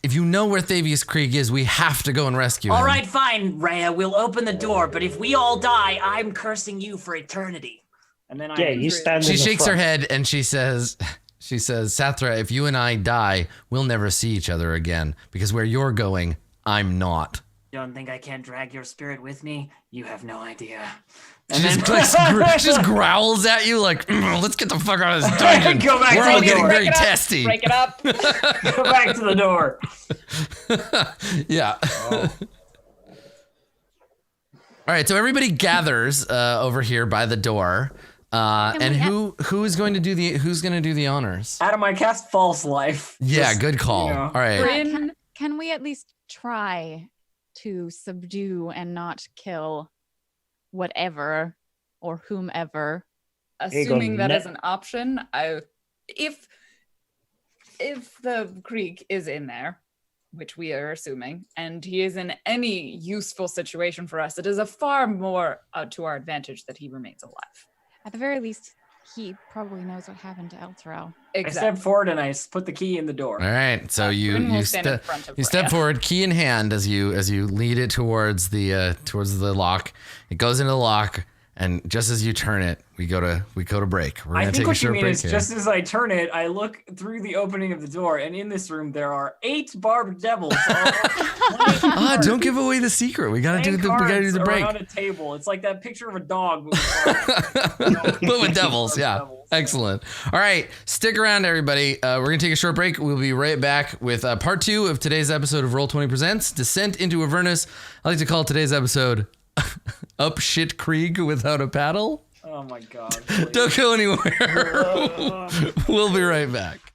If you know where Thavius Krieg is, we have to go and rescue him." all right, fine, Rhea. We'll open the door, but if we all die, I'm cursing you for eternity. And then yeah, you stand. She in the shakes her front. head and she says, "Sathra, if you and I die, we'll never see each other again because where you're going, I'm not." Don't think I can't drag your spirit with me? You have no idea. She just growls at you like, "Let's get the fuck out of this dungeon. Go back We're to all the getting door. very Break it up. testy." Break it up. Go back to the door. Yeah. All right, so everybody gathers over here by the door, and who's going to do the honors? Adam, I cast false life. Yeah, Just, good call. you know. All right, Bryn, Can we at least try to subdue and not kill whatever or whomever? assuming that ne- is an option, if the Krieg is in there, which we are assuming, and he is in any useful situation for us, it is a far more to our advantage that he remains alive. At the very least, he probably knows what happened to Elturel. I step forward and I put the key in the door. all right. So Bryn will you stand in front of step Rhea. forward, key in hand, as you lead it towards the lock. It goes into the lock, and just as you turn it, we go to break. We're I gonna think take a what you short mean break is here. just as I turn it, I look through the opening of the door, and in this room there are 8 barbed devils. Don't give away the secret. We gotta do the break. Around a table. It's like that picture of a dog. But with devils, yeah. Excellent. All right, stick around, everybody. We're going to take a short break. We'll be right back with part 2 of today's episode of Roll20 Presents Descent into Avernus. I like to call today's episode Up Shit Krieg Without a Paddle. Oh my god. Don't go anywhere. We'll be right back.